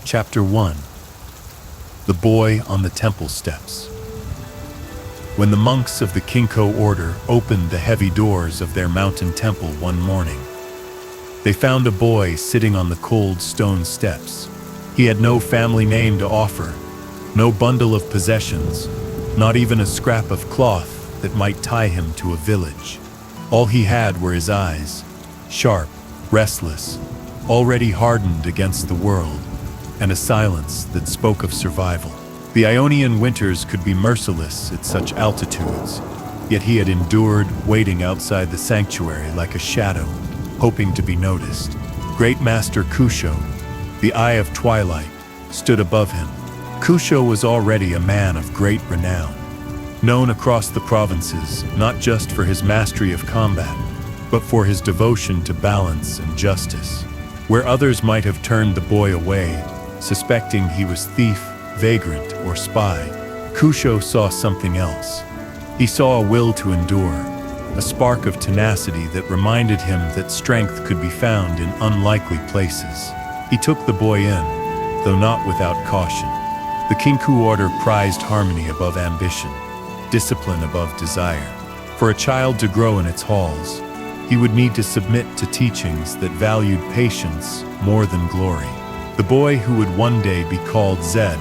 Chapter 1. The Boy on the Temple Steps. When the monks of the Kinkou order opened the heavy doors of their mountain temple one morning, they found a boy sitting on the cold stone steps. He had no family name to offer, no bundle of possessions, not even a scrap of cloth that might tie him to a village. All he had were his eyes, sharp, restless, already hardened against the world, and a silence that spoke of survival. The Ionian winters could be merciless at such altitudes, yet he had endured waiting outside the sanctuary like a shadow, hoping to be noticed. Great Master Kusho, the Eye of Twilight, stood above him. Kusho was already a man of great renown, known across the provinces not just for his mastery of combat, but for his devotion to balance and justice. Where others might have turned the boy away, suspecting he was thief, vagrant, or spy, Kusho saw something else. He saw a will to endure, a spark of tenacity that reminded him that strength could be found in unlikely places. He took the boy in, though not without caution. The Kinkou order prized harmony above ambition, discipline above desire. For a child to grow in its halls, he would need to submit to teachings that valued patience more than glory. The boy who would one day be called ZED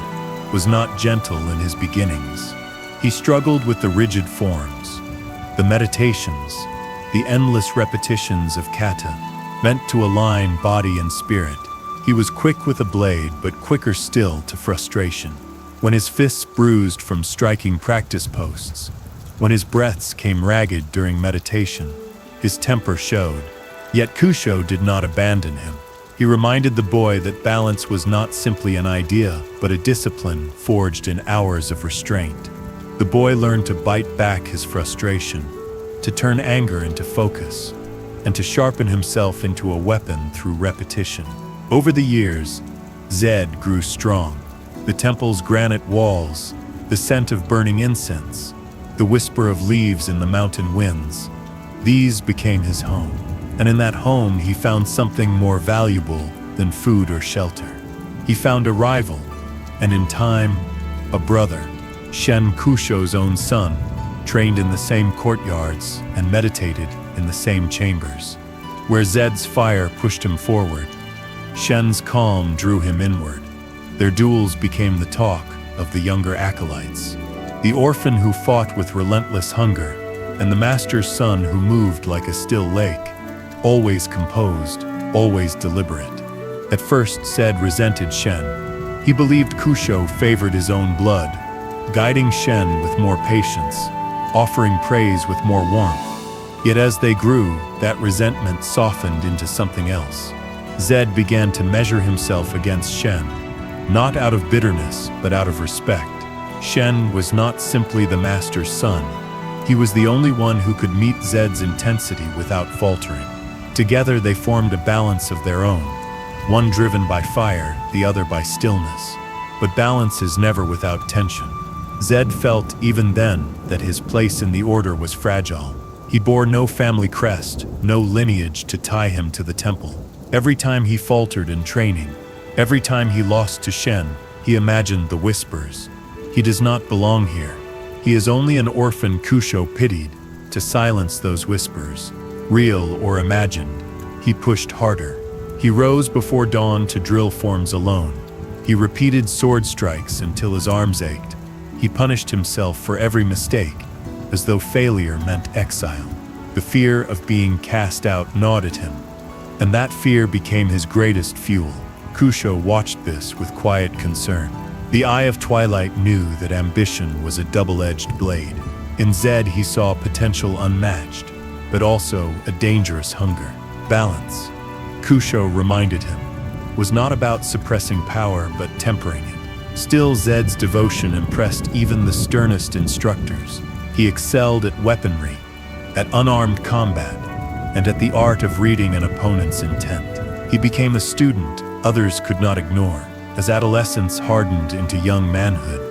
was not gentle in his beginnings. He struggled with the rigid forms, the meditations, the endless repetitions of kata, meant to align body and spirit. He was quick with a blade, but quicker still to frustration. When his fists bruised from striking practice posts, when his breaths came ragged during meditation, his temper showed. Yet Kusho did not abandon him. He reminded the boy that balance was not simply an idea, but a discipline forged in hours of restraint. The boy learned to bite back his frustration, to turn anger into focus, and to sharpen himself into a weapon through repetition. Over the years, ZED grew strong. The temple's granite walls, the scent of burning incense, the whisper of leaves in the mountain winds, these became his home. And in that home, he found something more valuable than food or shelter. He found a rival, and in time, a brother. Shen, Kusho's own son, trained in the same courtyards and meditated in the same chambers. Where ZED's fire pushed him forward, Shen's calm drew him inward. Their duels became the talk of the younger acolytes. The orphan who fought with relentless hunger, and the master's son who moved like a still lake, always composed, always deliberate. At first, ZED resented Shen. He believed Kusho favored his own blood, guiding Shen with more patience, offering praise with more warmth. Yet as they grew, that resentment softened into something else. ZED began to measure himself against Shen, not out of bitterness, but out of respect. Shen was not simply the master's son. He was the only one who could meet ZED's intensity without faltering. Together they formed a balance of their own, one driven by fire, the other by stillness. But balance is never without tension. ZED felt even then that his place in the order was fragile. He bore no family crest, no lineage to tie him to the temple. Every time he faltered in training, every time he lost to Shen, he imagined the whispers. He does not belong here. He is only an orphan Kusho pitied to silence those whispers. Real or imagined, he pushed harder. He rose before dawn to drill forms alone. He repeated sword strikes until his arms ached. He punished himself for every mistake, as though failure meant exile. The fear of being cast out gnawed at him, and that fear became his greatest fuel. Kusho watched this with quiet concern. The Eye of Twilight knew that ambition was a double-edged blade. In ZED he saw potential unmatched, but also a dangerous hunger. Balance, Kusho reminded him, was not about suppressing power but tempering it. Still, ZED's devotion impressed even the sternest instructors. He excelled at weaponry, at unarmed combat, and at the art of reading an opponent's intent. He became a student others could not ignore. As adolescence hardened into young manhood,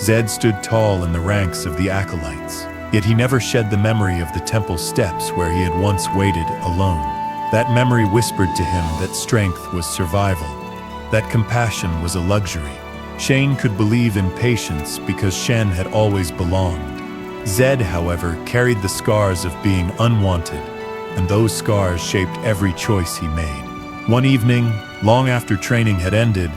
ZED stood tall in the ranks of the acolytes. Yet he never shed the memory of the temple steps where he had once waited alone. That memory whispered to him that strength was survival, That compassion was a luxury. Shane could believe in patience because Shen had always belonged. Zed, however, carried the scars of being unwanted, and those scars shaped every choice he made. One evening, long after training had ended,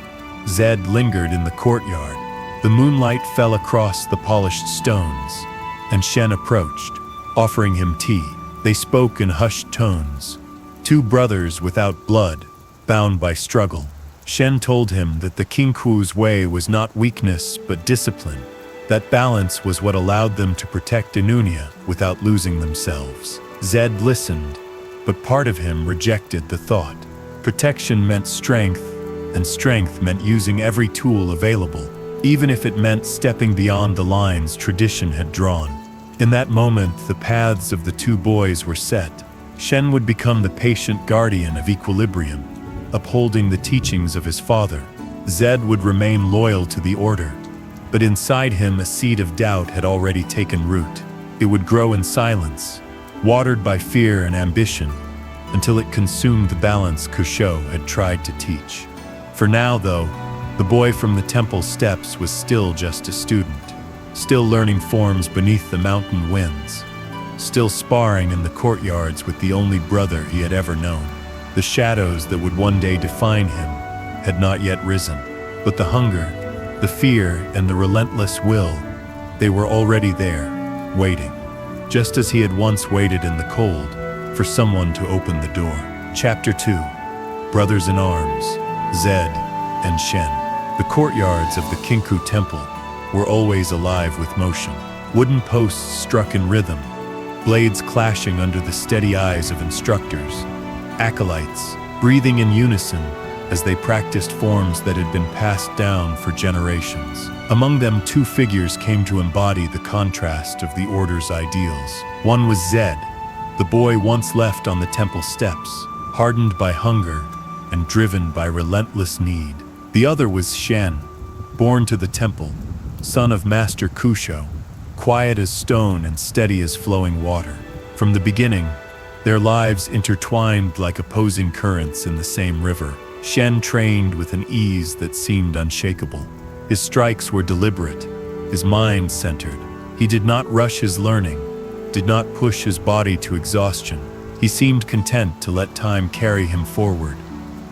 Zed lingered in the courtyard. The moonlight fell across the polished stones, and Shen approached, offering him tea. They spoke in hushed tones. Two brothers without blood, bound by struggle. Shen told him that the Kinkou's way was not weakness but discipline. That balance was what allowed them to protect Inunia without losing themselves. Zed listened, but part of him rejected the thought. Protection meant strength, and strength meant using every tool available, even if it meant stepping beyond the lines tradition had drawn. In that moment, the paths of the two boys were set. Shen would become the patient guardian of equilibrium, upholding the teachings of his father. Zed would remain loyal to the order, but inside him a seed of doubt had already taken root. It would grow in silence, watered by fear and ambition, until it consumed the balance Kusho had tried to teach. For now, though, the boy from the temple steps was still just a student, still learning forms beneath the mountain winds, still sparring in the courtyards with the only brother he had ever known. The shadows that would one day define him had not yet risen, but the hunger, the fear, and the relentless will, they were already there, waiting, just as he had once waited in the cold for someone to open the door. Chapter 2. Brothers in Arms, Zed and Shen. The courtyards of the Kinkou temple were always alive with motion. Wooden posts struck in rhythm, blades clashing under the steady eyes of instructors, acolytes breathing in unison as they practiced forms that had been passed down for generations. Among them, two figures came to embody the contrast of the order's ideals. One was Zed, the boy once left on the temple steps, hardened by hunger and driven by relentless need. The other was Shen, born to the temple, son of Master Kusho, quiet as stone and steady as flowing water. From the beginning, their lives intertwined like opposing currents in the same river. Shen trained with an ease that seemed unshakable. His strikes were deliberate, his mind centered. He did not rush his learning, did not push his body to exhaustion. He seemed content to let time carry him forward,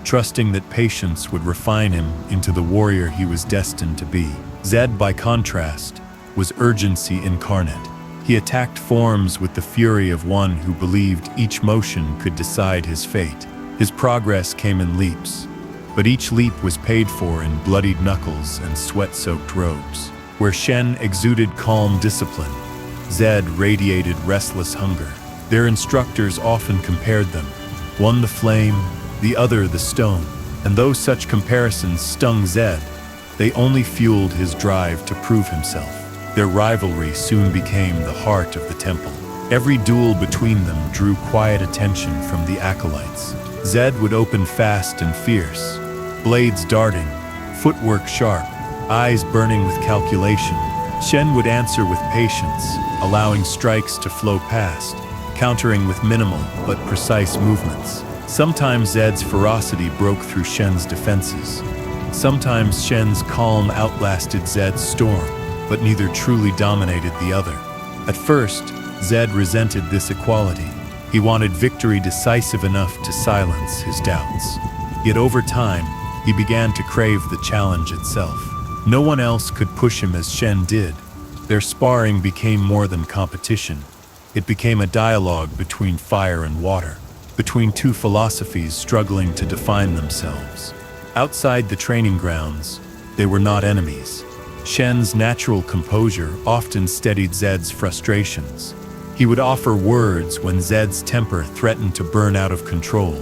trusting that patience would refine him into the warrior he was destined to be. Zed, by contrast, was urgency incarnate. He attacked forms with the fury of one who believed each motion could decide his fate. His progress came in leaps, but each leap was paid for in bloodied knuckles and sweat-soaked robes. Where Shen exuded calm discipline, Zed radiated restless hunger. Their instructors often compared them, one the flame, the other the stone, and though such comparisons stung Zed, they only fueled his drive to prove himself. Their rivalry soon became the heart of the temple. Every duel between them drew quiet attention from the acolytes. Zed would open fast and fierce, blades darting, footwork sharp, eyes burning with calculation. Shen would answer with patience, allowing strikes to flow past, countering with minimal but precise movements. Sometimes Zed's ferocity broke through Shen's defenses. Sometimes Shen's calm outlasted Zed's storm, but neither truly dominated the other. At first, Zed resented this equality. He wanted victory decisive enough to silence his doubts. Yet over time, he began to crave the challenge itself. No one else could push him as Shen did. Their sparring became more than competition. It became a dialogue between fire and water, between two philosophies struggling to define themselves. Outside the training grounds, they were not enemies. Shen's natural composure often steadied Zed's frustrations. He would offer words when Zed's temper threatened to burn out of control,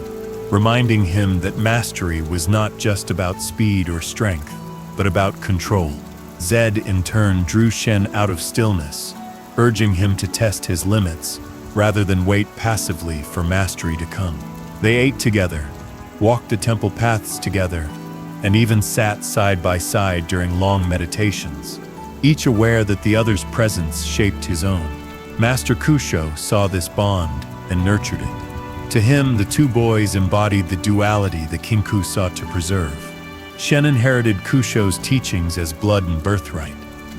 reminding him that mastery was not just about speed or strength, but about control. Zed, in turn, drew Shen out of stillness, urging him to test his limits rather than wait passively for mastery to come. They ate together, walked the temple paths together, and even sat side by side during long meditations, each aware that the other's presence shaped his own. Master Kusho saw this bond and nurtured it. To him, the two boys embodied the duality the Kinkou sought to preserve. Shen inherited Kusho's teachings as blood and birthright.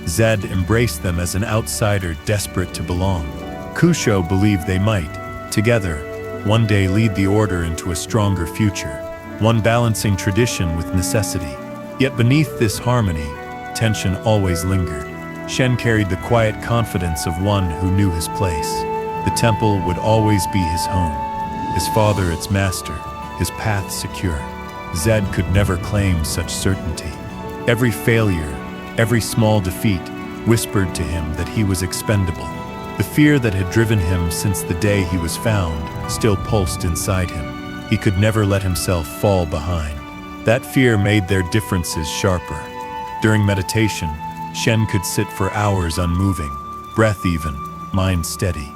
Zed embraced them as an outsider desperate to belong. Kusho believed they might, together, one day lead the order into a stronger future, one balancing tradition with necessity. Yet beneath this harmony, tension always lingered. Shen carried the quiet confidence of one who knew his place. The temple would always be his home, his father its master, his path secure. Zed could never claim such certainty. Every failure, every small defeat, whispered to him that he was expendable. The fear that had driven him since the day he was found still pulsed inside him. He could never let himself fall behind. That fear made their differences sharper. During meditation, Shen could sit for hours unmoving, breath even, mind steady.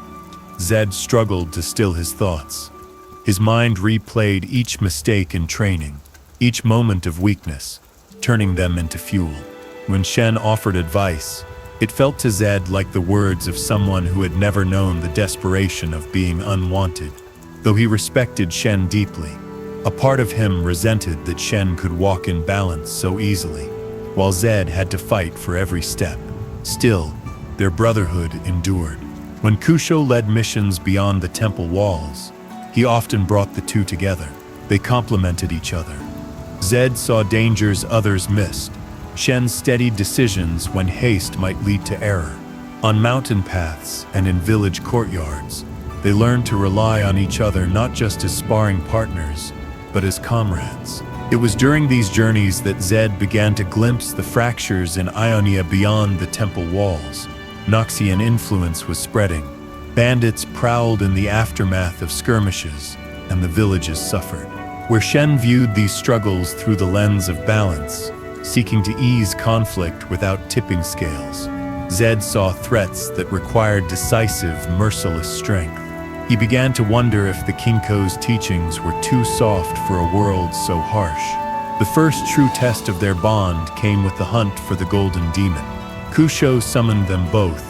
Zed struggled to still his thoughts. His mind replayed each mistake in training, each moment of weakness, turning them into fuel. When Shen offered advice, it felt to Zed like the words of someone who had never known the desperation of being unwanted. Though he respected Shen deeply, a part of him resented that Shen could walk in balance so easily, while Zed had to fight for every step. Still, their brotherhood endured. When Kusho led missions beyond the temple walls, he often brought the two together. They complemented each other. Zed saw dangers others missed. Shen steadied decisions when haste might lead to error. On mountain paths and in village courtyards, they learned to rely on each other not just as sparring partners, but as comrades. It was during these journeys that Zed began to glimpse the fractures in Ionia beyond the temple walls. Noxian influence was spreading. Bandits prowled in the aftermath of skirmishes, and the villages suffered. Where Shen viewed these struggles through the lens of balance, seeking to ease conflict without tipping scales, Zed saw threats that required decisive, merciless strength. He began to wonder if the Kinkou's teachings were too soft for a world so harsh. The first true test of their bond came with the hunt for the Golden Demon. Kusho summoned them both,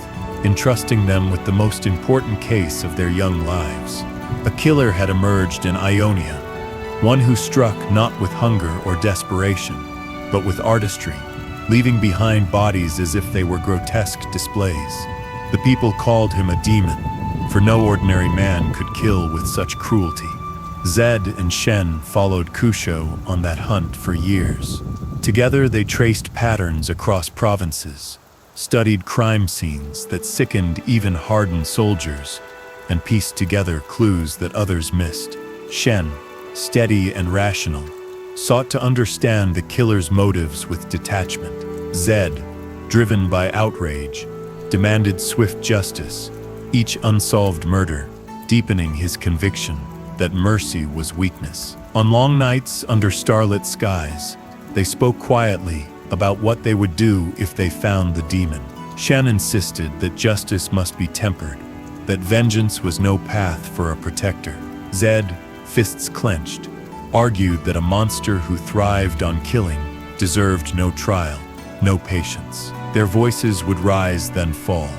entrusting them with the most important case of their young lives. A killer had emerged in Ionia, one who struck not with hunger or desperation, but with artistry, leaving behind bodies as if they were grotesque displays. The people called him a demon, for no ordinary man could kill with such cruelty. Zed and Shen followed Kusho on that hunt for years. Together they traced patterns across provinces, studied crime scenes that sickened even hardened soldiers, and pieced together clues that others missed. Shen, steady and rational, sought to understand the killer's motives with detachment. Zed, driven by outrage, demanded swift justice, each unsolved murder deepening his conviction that mercy was weakness. On long nights under starlit skies, they spoke quietly about what they would do if they found the demon. Shen insisted that justice must be tempered, that vengeance was no path for a protector. Zed, fists clenched, argued that a monster who thrived on killing deserved no trial, no patience. Their voices would rise then fall,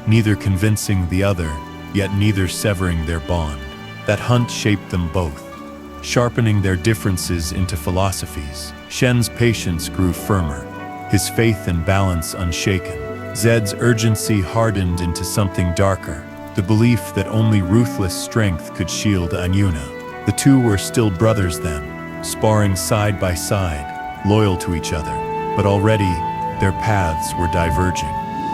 neither convincing the other, yet neither severing their bond. That hunt shaped them both, sharpening their differences into philosophies. Shen's patience grew firmer, his faith and balance unshaken. Zed's urgency hardened into something darker, the belief that only ruthless strength could shield Anyuna. The two were still brothers then, sparring side by side, loyal to each other, but already their paths were diverging.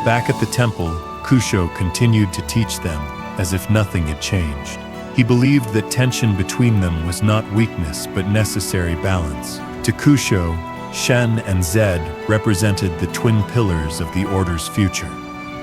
Back at the temple, Kusho continued to teach them as if nothing had changed. He believed that tension between them was not weakness but necessary balance. To Kusho, Shen and Zed represented the twin pillars of the Order's future.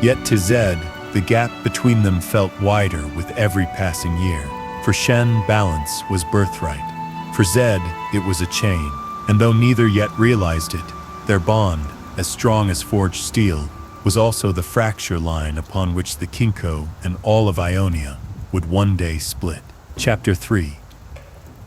Yet to Zed, the gap between them felt wider with every passing year. For Shen, balance was birthright. For Zed, it was a chain. And though neither yet realized it, their bond, as strong as forged steel, was also the fracture line upon which the Kinkou and all of Ionia would one day split. Chapter 3.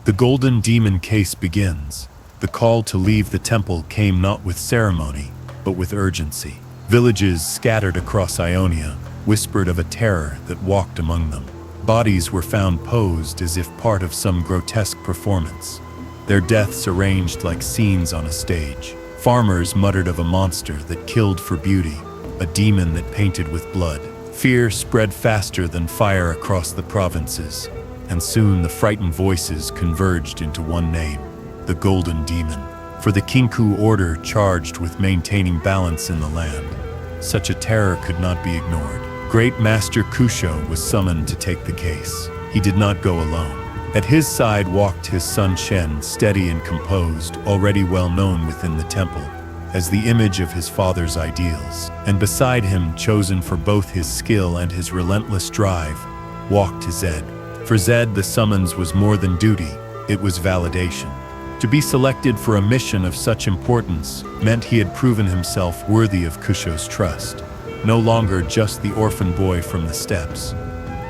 The Golden Demon case begins. The call to leave the temple came not with ceremony, but with urgency. Villages scattered across Ionia whispered of a terror that walked among them. Bodies were found posed as if part of some grotesque performance. their deaths arranged like scenes on a stage. Farmers muttered of a monster that killed for beauty, a demon that painted with blood. Fear spread faster than fire across the provinces, and soon the frightened voices converged into one name, the Golden Demon. For the Kinkou order charged with maintaining balance in the land, such a terror could not be ignored. Great Master Kusho was summoned to take the case. He did not go alone. At his side walked his son Shen, steady and composed, already well known within the temple as the image of his father's ideals. And beside him, chosen for both his skill and his relentless drive, walked ZED. For ZED, the summons was more than duty, it was validation. To be selected for a mission of such importance meant he had proven himself worthy of Kusho's trust. No longer just the orphan boy from the steppes.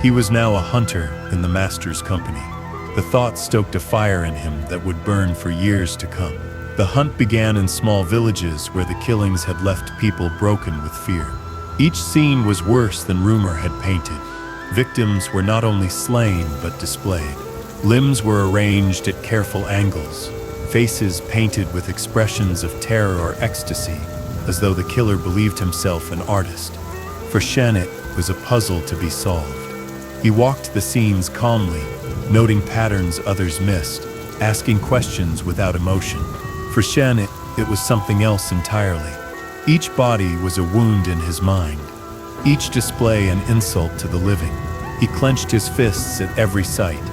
He was now a hunter in the Master's company. The thought stoked a fire in him that would burn for years to come. The hunt began in small villages where the killings had left people broken with fear. Each scene was worse than rumor had painted. Victims were not only slain but displayed. Limbs were arranged at careful angles, faces painted with expressions of terror or ecstasy, as though the killer believed himself an artist. For Shen, it was a puzzle to be solved. He walked the scenes calmly, noting patterns others missed, asking questions without emotion. For Shen, it was something else entirely. Each body was a wound in his mind, each display an insult to the living. He clenched his fists at every sight,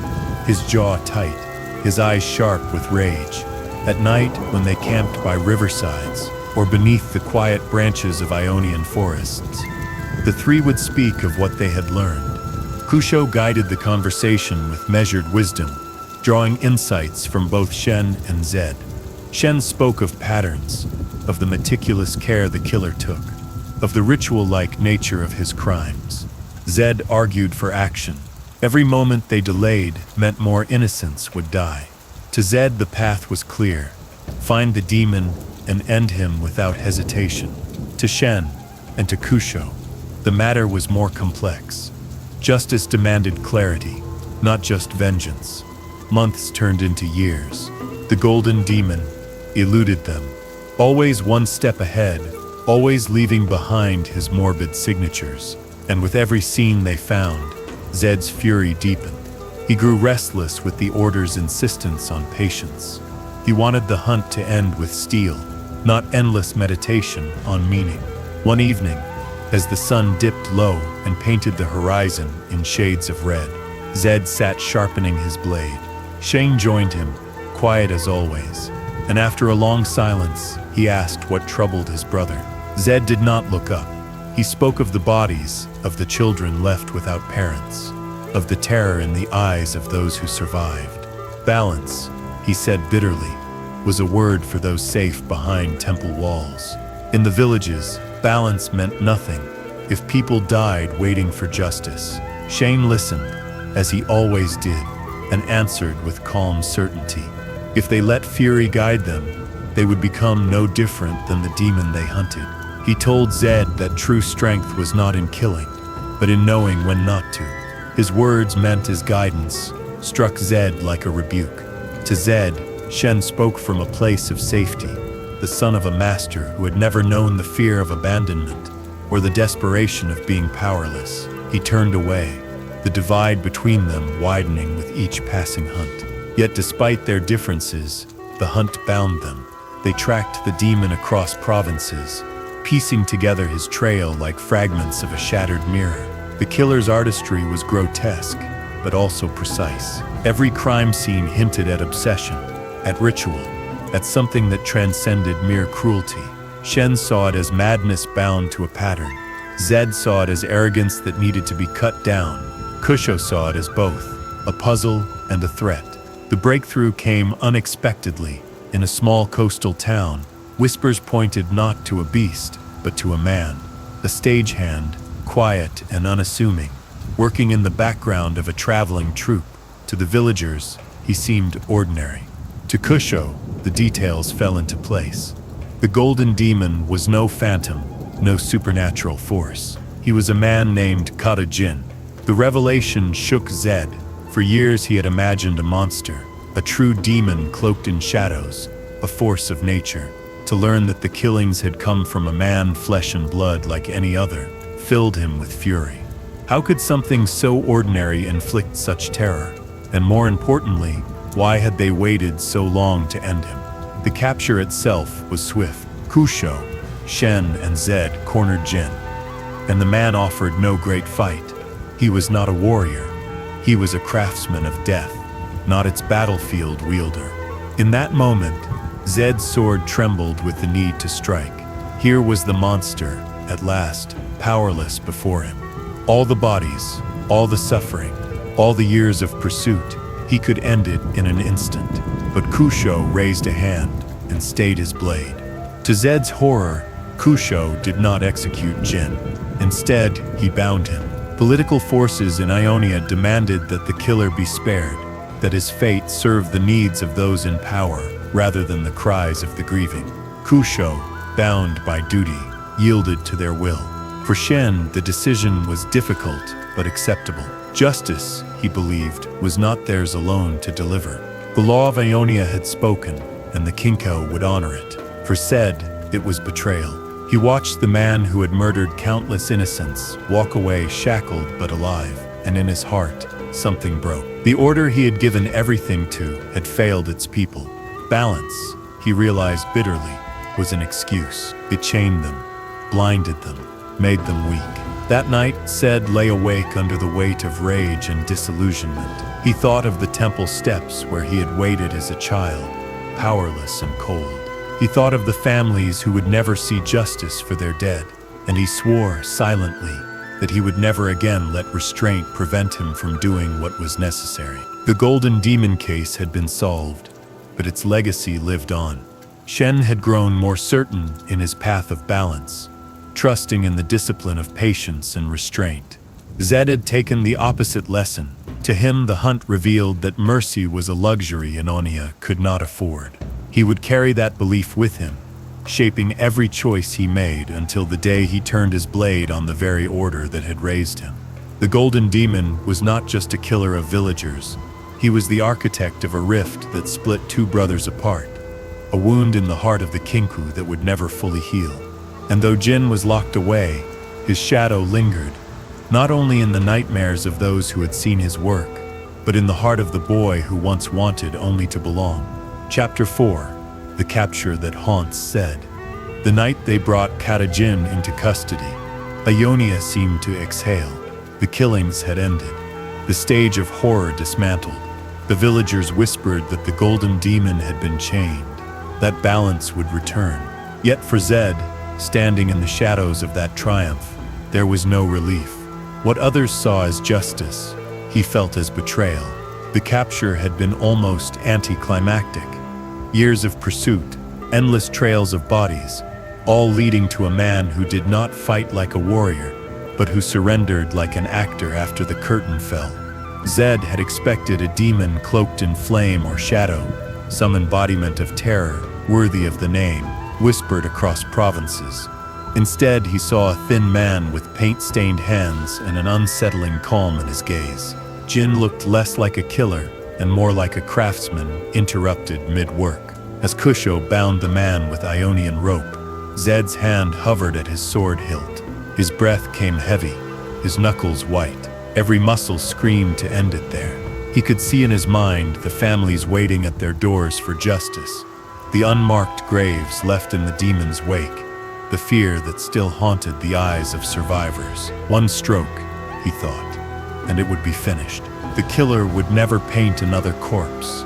his jaw tight, his eyes sharp with rage. At night, when they camped by riversides or beneath the quiet branches of Ionian forests, the three would speak of what they had learned. Kusho guided the conversation with measured wisdom, drawing insights from both Shen and ZED. Shen spoke of patterns, of the meticulous care the killer took, of the ritual-like nature of his crimes. ZED argued for action. Every moment they delayed meant more innocents would die. To ZED, the path was clear. Find the demon and end him without hesitation. To Shen and to Kusho, the matter was more complex. Justice demanded clarity, not just vengeance. Months turned into years. The Golden Demon eluded them, always one step ahead, always leaving behind his morbid signatures. And with every scene they found, ZED's fury deepened. He grew restless with the Order's insistence on patience. He wanted the hunt to end with steel, not endless meditation on meaning. One evening, as the sun dipped low and painted the horizon in shades of red, ZED sat sharpening his blade. Shen joined him, quiet as always, and after a long silence, he asked what troubled his brother. ZED did not look up. He spoke of the bodies of the children left without parents, of the terror in the eyes of those who survived. Balance, he said bitterly, was a word for those safe behind temple walls. In the villages, balance meant nothing if people died waiting for justice. Shen listened, as he always did, and answered with calm certainty. If they let fury guide them, they would become no different than the demon they hunted. He told ZED that true strength was not in killing, but in knowing when not to. His words meant as guidance, struck ZED like a rebuke. To ZED, Shen spoke from a place of safety, the son of a master who had never known the fear of abandonment or the desperation of being powerless. He turned away, the divide between them widening with each passing hunt. Yet despite their differences, the hunt bound them. They tracked the demon across provinces, piecing together his trail like fragments of a shattered mirror. The killer's artistry was grotesque, but also precise. Every crime scene hinted at obsession, at ritual, at something that transcended mere cruelty. Shen saw it as madness bound to a pattern. ZED saw it as arrogance that needed to be cut down. Kusho saw it as both, a puzzle and a threat. The breakthrough came unexpectedly. In a small coastal town, whispers pointed not to a beast, but to a man, a stagehand, quiet and unassuming, working in the background of a traveling troupe. To the villagers, he seemed ordinary. To Kusho, the details fell into place. The Golden Demon was no phantom, no supernatural force. He was a man named Kata Jin. The revelation shook ZED. For years he had imagined a monster, a true demon cloaked in shadows, a force of nature. To learn that the killings had come from a man, flesh and blood like any other, filled him with fury. How could something so ordinary inflict such terror? And more importantly, why had they waited so long to end him? The capture itself was swift. Kusho, Shen, and ZED cornered Jin, and the man offered no great fight. He was not a warrior. He was a craftsman of death, not its battlefield wielder. In that moment, ZED's sword trembled with the need to strike. Here was the monster, at last, powerless before him. All the bodies, all the suffering, all the years of pursuit, he could end it in an instant. But Kusho raised a hand and stayed his blade. To ZED's horror, Kusho did not execute Jin. Instead, he bound him. Political forces in Ionia demanded that the killer be spared, that his fate serve the needs of those in power rather than the cries of the grieving. Kusho, bound by duty, yielded to their will. For Shen, the decision was difficult but acceptable. Justice, he believed, was not theirs alone to deliver. The law of Ionia had spoken, and the Kinkou would honor it. For ZED, it was betrayal. He watched the man who had murdered countless innocents walk away shackled but alive, and in his heart, something broke. The order he had given everything to had failed its people. Balance, he realized bitterly, was an excuse. It chained them, blinded them, made them weak. That night, ZED lay awake under the weight of rage and disillusionment. He thought of the temple steps where he had waited as a child, powerless and cold. He thought of the families who would never see justice for their dead, and he swore silently that he would never again let restraint prevent him from doing what was necessary. The Golden Demon case had been solved, but its legacy lived on. Shen had grown more certain in his path of balance, trusting in the discipline of patience and restraint. ZED had taken the opposite lesson. To him, the hunt revealed that mercy was a luxury Ionia could not afford. He would carry that belief with him, shaping every choice he made until the day he turned his blade on the very order that had raised him. The Golden Demon was not just a killer of villagers. He was the architect of a rift that split two brothers apart, a wound in the heart of the Kinkou that would never fully heal. And though Jin was locked away, his shadow lingered, not only in the nightmares of those who had seen his work, but in the heart of the boy who once wanted only to belong. Chapter 4. The Capture That Haunts ZED. The night they brought Jin into custody, Ionia seemed to exhale. The killings had ended. The stage of horror dismantled. The villagers whispered that the Golden Demon had been chained, that balance would return. Yet for ZED, standing in the shadows of that triumph, there was no relief. What others saw as justice, he felt as betrayal. The capture had been almost anticlimactic. Years of pursuit, endless trails of bodies, all leading to a man who did not fight like a warrior, but who surrendered like an actor after the curtain fell. ZED had expected a demon cloaked in flame or shadow, some embodiment of terror worthy of the name, whispered across provinces. Instead, he saw a thin man with paint-stained hands and an unsettling calm in his gaze. Jin looked less like a killer and more like a craftsman interrupted mid-work. As Kusho bound the man with Ionian rope, ZED's hand hovered at his sword hilt. His breath came heavy, his knuckles white. Every muscle screamed to end it there. He could see in his mind the families waiting at their doors for justice, the unmarked graves left in the demon's wake, the fear that still haunted the eyes of survivors. One stroke, he thought, and it would be finished. The killer would never paint another corpse,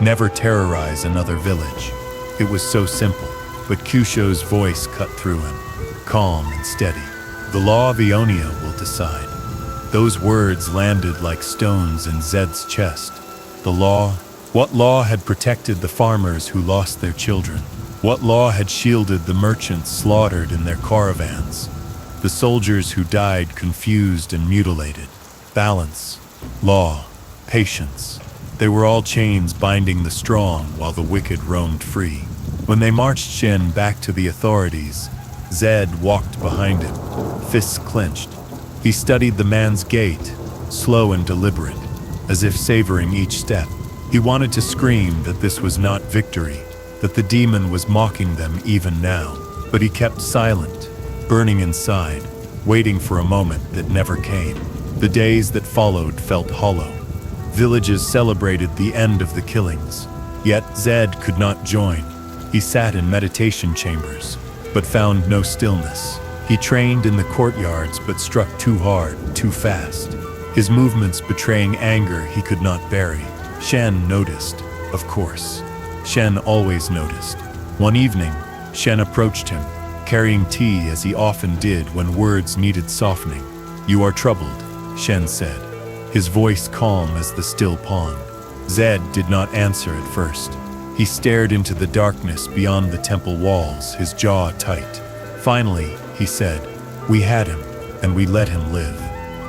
never terrorize another village. It was so simple, but Kusho's voice cut through him, calm and steady. The law of Ionia will decide. Those words landed like stones in ZED's chest. The law? What law had protected the farmers who lost their children? What law had shielded the merchants slaughtered in their caravans? The soldiers who died confused and mutilated? Balance, law, patience. They were all chains binding the strong while the wicked roamed free. When they marched Shen back to the authorities, ZED walked behind him, fists clenched. He studied the man's gait, slow and deliberate, as if savoring each step. He wanted to scream that this was not victory, that the demon was mocking them even now. But he kept silent, burning inside, waiting for a moment that never came. The days that followed felt hollow. Villages celebrated the end of the killings, yet Zed could not join. He sat in meditation chambers, but found no stillness. He trained in the courtyards but struck too hard, too fast, his movements betraying anger he could not bury. Shen noticed, of course. Shen always noticed. One evening, Shen approached him, carrying tea as he often did when words needed softening. "You are troubled," Shen said, his voice calm as the still pond. Zed did not answer at first. He stared into the darkness beyond the temple walls, his jaw tight. Finally, he said, "We had him, and we let him live.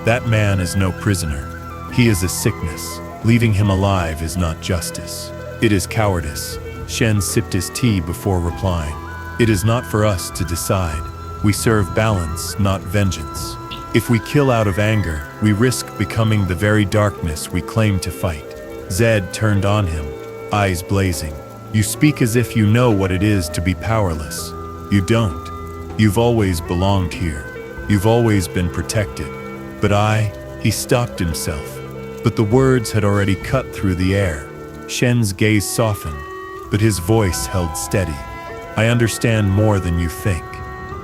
That man is no prisoner. He is a sickness. Leaving him alive is not justice. It is cowardice." Shen sipped his tea before replying. "It is not for us to decide. We serve balance, not vengeance. If we kill out of anger, we risk becoming the very darkness we claim to fight." Zed turned on him, eyes blazing. "You speak as if you know what it is to be powerless. You don't. You've always belonged here. You've always been protected. But He stopped himself. But the words had already cut through the air. Shen's gaze softened, but his voice held steady. "I understand more than you think.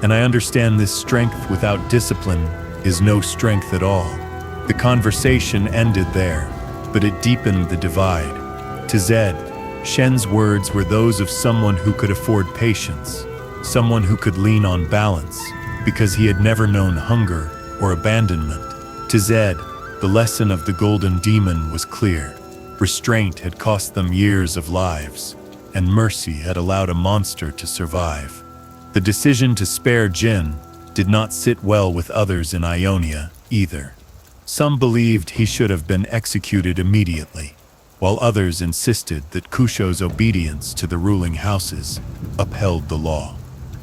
And I understand this strength without discipline is no strength at all." The conversation ended there, but it deepened the divide. To Zed, Shen's words were those of someone who could afford patience, someone who could lean on balance, because he had never known hunger or abandonment. To Zed, the lesson of the Golden Demon was clear. Restraint had cost them years of lives, and mercy had allowed a monster to survive. The decision to spare Jin did not sit well with others in Ionia either. Some believed he should have been executed immediately, while others insisted that Kusho's obedience to the ruling houses upheld the law.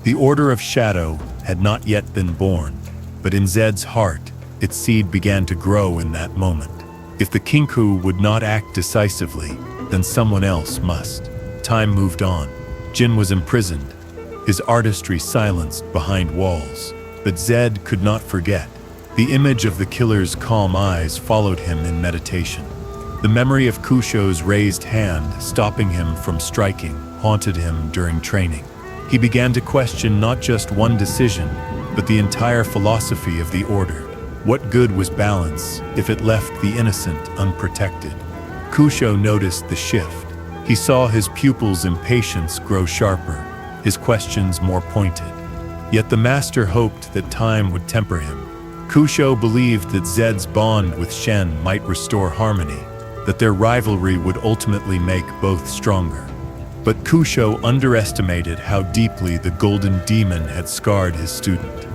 The Order of Shadow had not yet been born, but in Zed's heart, its seed began to grow in that moment. If the Kinkou would not act decisively, then someone else must. Time moved on. Jin was imprisoned, his artistry silenced behind walls. But Zed could not forget. The image of the killer's calm eyes followed him in meditation. The memory of Kusho's raised hand stopping him from striking haunted him during training. He began to question not just one decision, but the entire philosophy of the order. What good was balance if it left the innocent unprotected? Kusho noticed the shift. He saw his pupil's impatience grow sharper, his questions more pointed. Yet the master hoped that time would temper him. Kusho believed that Zed's bond with Shen might restore harmony, that their rivalry would ultimately make both stronger. But Kusho underestimated how deeply the Golden Demon had scarred his student.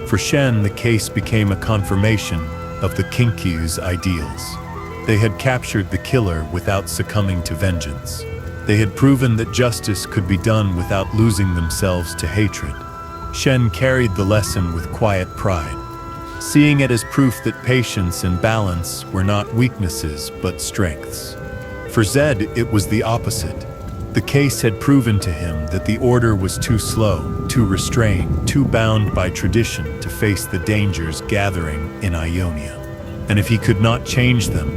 For Shen, the case became a confirmation of the Kinkou's ideals. They had captured the killer without succumbing to vengeance. They had proven that justice could be done without losing themselves to hatred. Shen carried the lesson with quiet pride, seeing it as proof that patience and balance were not weaknesses but strengths. For Zed, it was the opposite. The case had proven to him that the order was too slow, too restrained, too bound by tradition to face the dangers gathering in Ionia. And if he could not change them,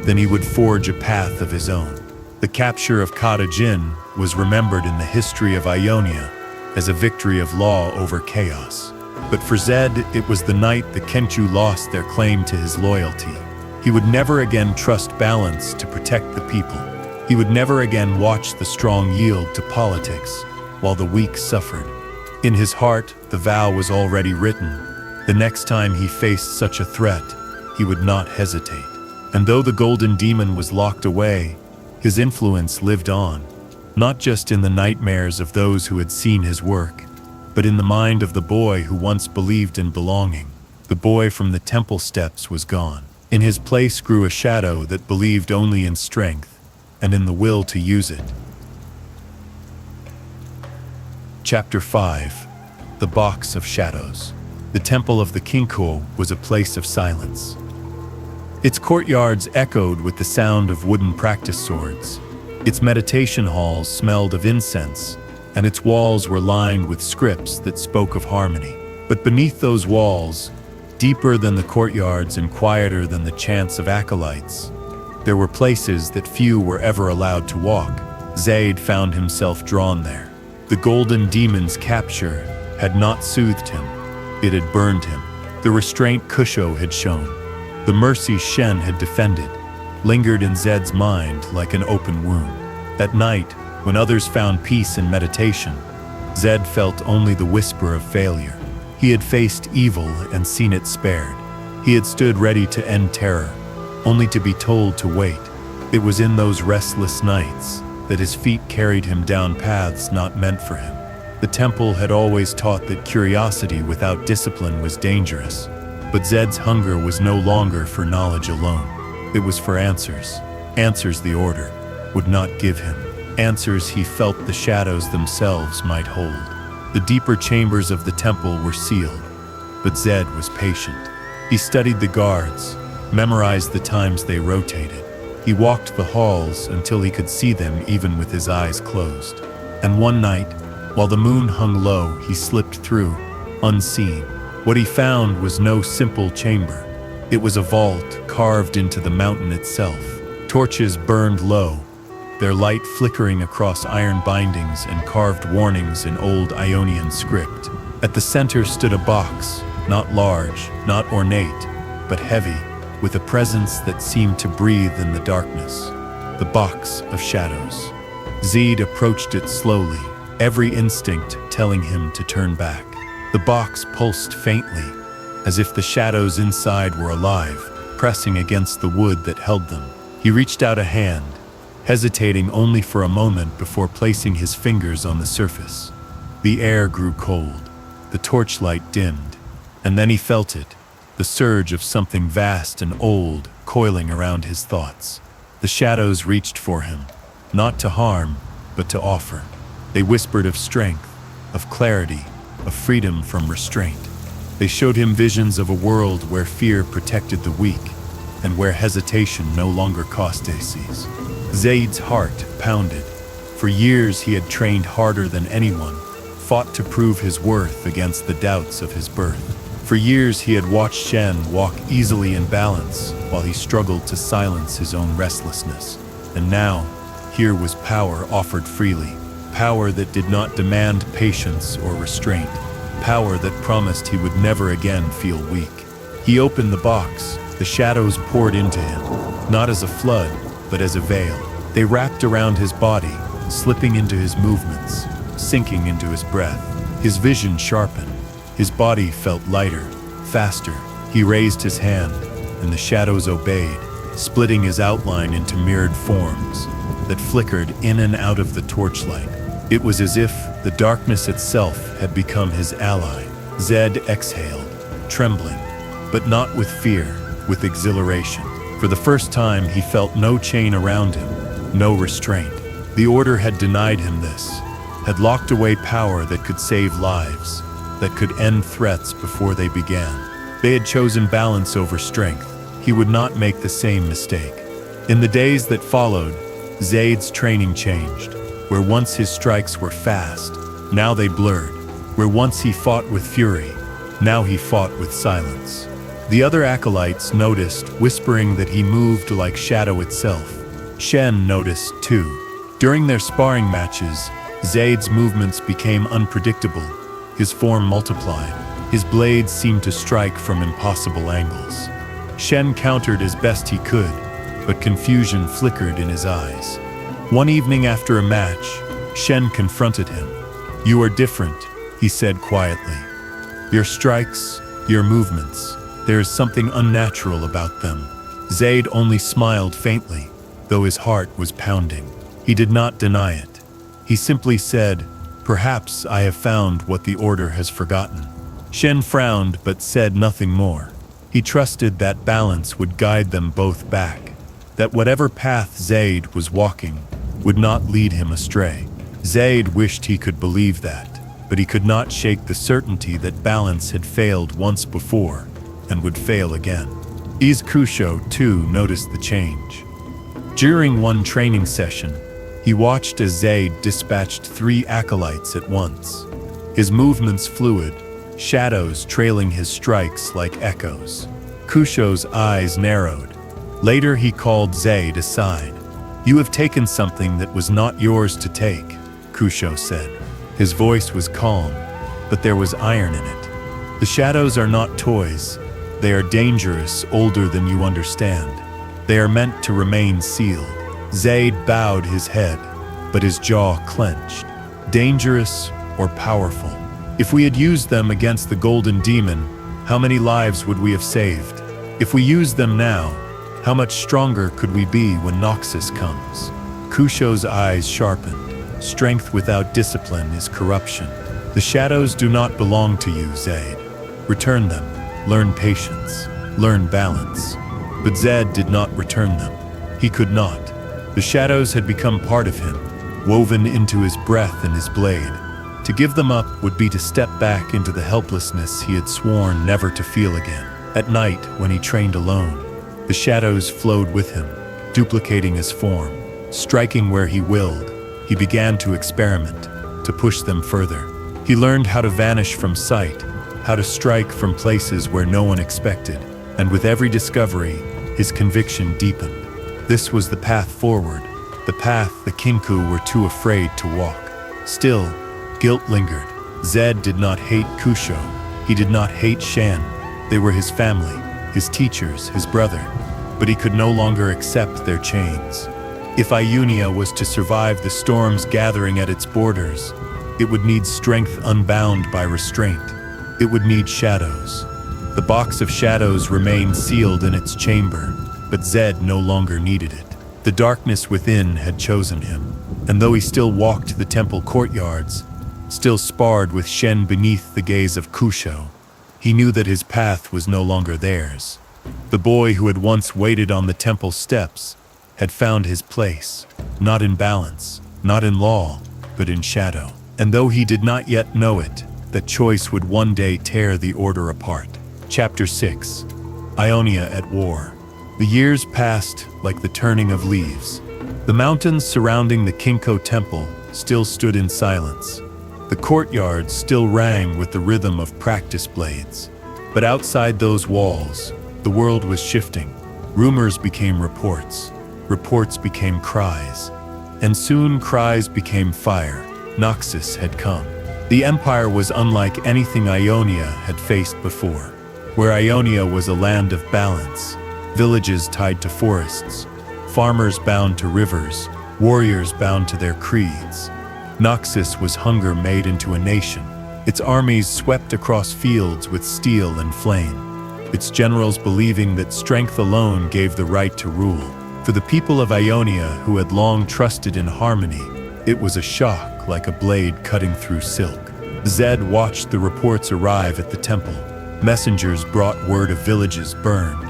then he would forge a path of his own. The capture of Kata Jin was remembered in the history of Ionia as a victory of law over chaos. But for Zed, it was the night the Kinkou lost their claim to his loyalty. He would never again trust balance to protect the people. He would never again watch the strong yield to politics while the weak suffered. In his heart, the vow was already written. The next time he faced such a threat, he would not hesitate. And though the Golden Demon was locked away, his influence lived on, not just in the nightmares of those who had seen his work, but in the mind of the boy who once believed in belonging. The boy from the temple steps was gone. In his place grew a shadow that believed only in strength and in the will to use it. Chapter 5. The Box of Shadows. The temple of the Kinkou was a place of silence. Its courtyards echoed with the sound of wooden practice swords. Its meditation halls smelled of incense, and its walls were lined with scripts that spoke of harmony. But beneath those walls, deeper than the courtyards and quieter than the chants of acolytes, there were places that few were ever allowed to walk. ZED found himself drawn there. The golden demon's capture had not soothed him, it had burned him. The restraint Kusho had shown, the mercy Shen had defended, lingered in ZED's mind like an open wound. At night, when others found peace in meditation, ZED felt only the whisper of failure. He had faced evil and seen it spared. He had stood ready to end terror, only to be told to wait. It was in those restless nights that his feet carried him down paths not meant for him. The temple had always taught that curiosity without discipline was dangerous, but ZED's hunger was no longer for knowledge alone. It was for answers. Answers the Order would not give him. Answers he felt the shadows themselves might hold. The deeper chambers of the temple were sealed, but ZED was patient. He studied the guards, memorized the times they rotated. He walked the halls until he could see them even with his eyes closed. And one night, while the moon hung low, he slipped through, unseen. What he found was no simple chamber. It was a vault carved into the mountain itself. Torches burned low, their light flickering across iron bindings and carved warnings in old Ionian script. At the center stood a box, not large, not ornate, but heavy, with a presence that seemed to breathe in the darkness. The box of shadows. ZED approached it slowly, every instinct telling him to turn back. The box pulsed faintly, as if the shadows inside were alive, pressing against the wood that held them. He reached out a hand, hesitating only for a moment before placing his fingers on the surface. The air grew cold, the torchlight dimmed, and then he felt it, the surge of something vast and old coiling around his thoughts. The shadows reached for him, not to harm, but to offer. They whispered of strength, of clarity, of freedom from restraint. They showed him visions of a world where fear protected the weak, and where hesitation no longer cost aces. ZED's heart pounded. For years he had trained harder than anyone, fought to prove his worth against the doubts of his birth. For years he had watched Shen walk easily in balance while he struggled to silence his own restlessness. And now, here was power offered freely. Power that did not demand patience or restraint. Power that promised he would never again feel weak. He opened the box. The shadows poured into him, not as a flood, but as a veil. They wrapped around his body, slipping into his movements, sinking into his breath. His vision sharpened. His body felt lighter, faster. He raised his hand, and the shadows obeyed, splitting his outline into mirrored forms that flickered in and out of the torchlight. It was as if the darkness itself had become his ally. ZED exhaled, trembling, but not with fear, with exhilaration. For the first time, he felt no chain around him, no restraint. The Order had denied him this, had locked away power that could save lives, that could end threats before they began. They had chosen balance over strength. He would not make the same mistake. In the days that followed, ZED's training changed. Where once his strikes were fast, now they blurred. Where once he fought with fury, now he fought with silence. The other acolytes noticed, whispering that he moved like shadow itself. Shen noticed too. During their sparring matches, ZED's movements became unpredictable. His form multiplied. His blades seemed to strike from impossible angles. Shen countered as best he could, but confusion flickered in his eyes. One evening after a match, Shen confronted him. "You are different," he said quietly. "Your strikes, your movements, there is something unnatural about them." ZED only smiled faintly, though his heart was pounding. He did not deny it. He simply said, "Perhaps I have found what the Order has forgotten." Shen frowned but said nothing more. He trusted that balance would guide them both back, that whatever path ZED was walking would not lead him astray. ZED wished he could believe that, but he could not shake the certainty that balance had failed once before and would fail again. Kusho, too, noticed the change. During one training session, he watched as ZED dispatched 3 acolytes at once. His movements fluid, shadows trailing his strikes like echoes. Kusho's eyes narrowed. Later he called ZED aside. "You have taken something that was not yours to take," Kusho said. His voice was calm, but there was iron in it. "The shadows are not toys. They are dangerous, older than you understand. They are meant to remain sealed." ZED bowed his head, but his jaw clenched. Dangerous or powerful? If we had used them against the Golden Demon, how many lives would we have saved? If we used them now, how much stronger could we be when Noxus comes? Kusho's eyes sharpened. Strength without discipline is corruption. The shadows do not belong to you, ZED. Return them. Learn patience. Learn balance. But ZED did not return them. He could not. The shadows had become part of him, woven into his breath and his blade. To give them up would be to step back into the helplessness he had sworn never to feel again. At night, when he trained alone, the shadows flowed with him, duplicating his form. Striking where he willed, he began to experiment, to push them further. He learned how to vanish from sight, how to strike from places where no one expected, and with every discovery, his conviction deepened. This was the path forward, the path the Kinkou were too afraid to walk. Still, guilt lingered. ZED did not hate Kusho. He did not hate Shen. They were his family, his teachers, his brother. But he could no longer accept their chains. If Ionia was to survive the storms gathering at its borders, it would need strength unbound by restraint. It would need shadows. The box of shadows remained sealed in its chamber, but ZED no longer needed it. The darkness within had chosen him, and though he still walked the temple courtyards, still sparred with Shen beneath the gaze of Kusho, he knew that his path was no longer theirs. The boy who had once waited on the temple steps had found his place, not in balance, not in law, but in shadow. And though he did not yet know it, that choice would one day tear the order apart. Chapter 6. Ionia at War. The years passed like the turning of leaves. The mountains surrounding the Kinkou temple still stood in silence. The courtyard still rang with the rhythm of practice blades. But outside those walls, the world was shifting. Rumors became reports. Reports became cries. And soon cries became fire. Noxus had come. The empire was unlike anything Ionia had faced before. Where Ionia was a land of balance, villages tied to forests, farmers bound to rivers, warriors bound to their creeds. Noxus was hunger made into a nation. Its armies swept across fields with steel and flame, its generals believing that strength alone gave the right to rule. For the people of Ionia who had long trusted in harmony, it was a shock like a blade cutting through silk. ZED watched the reports arrive at the temple. Messengers brought word of villages burned,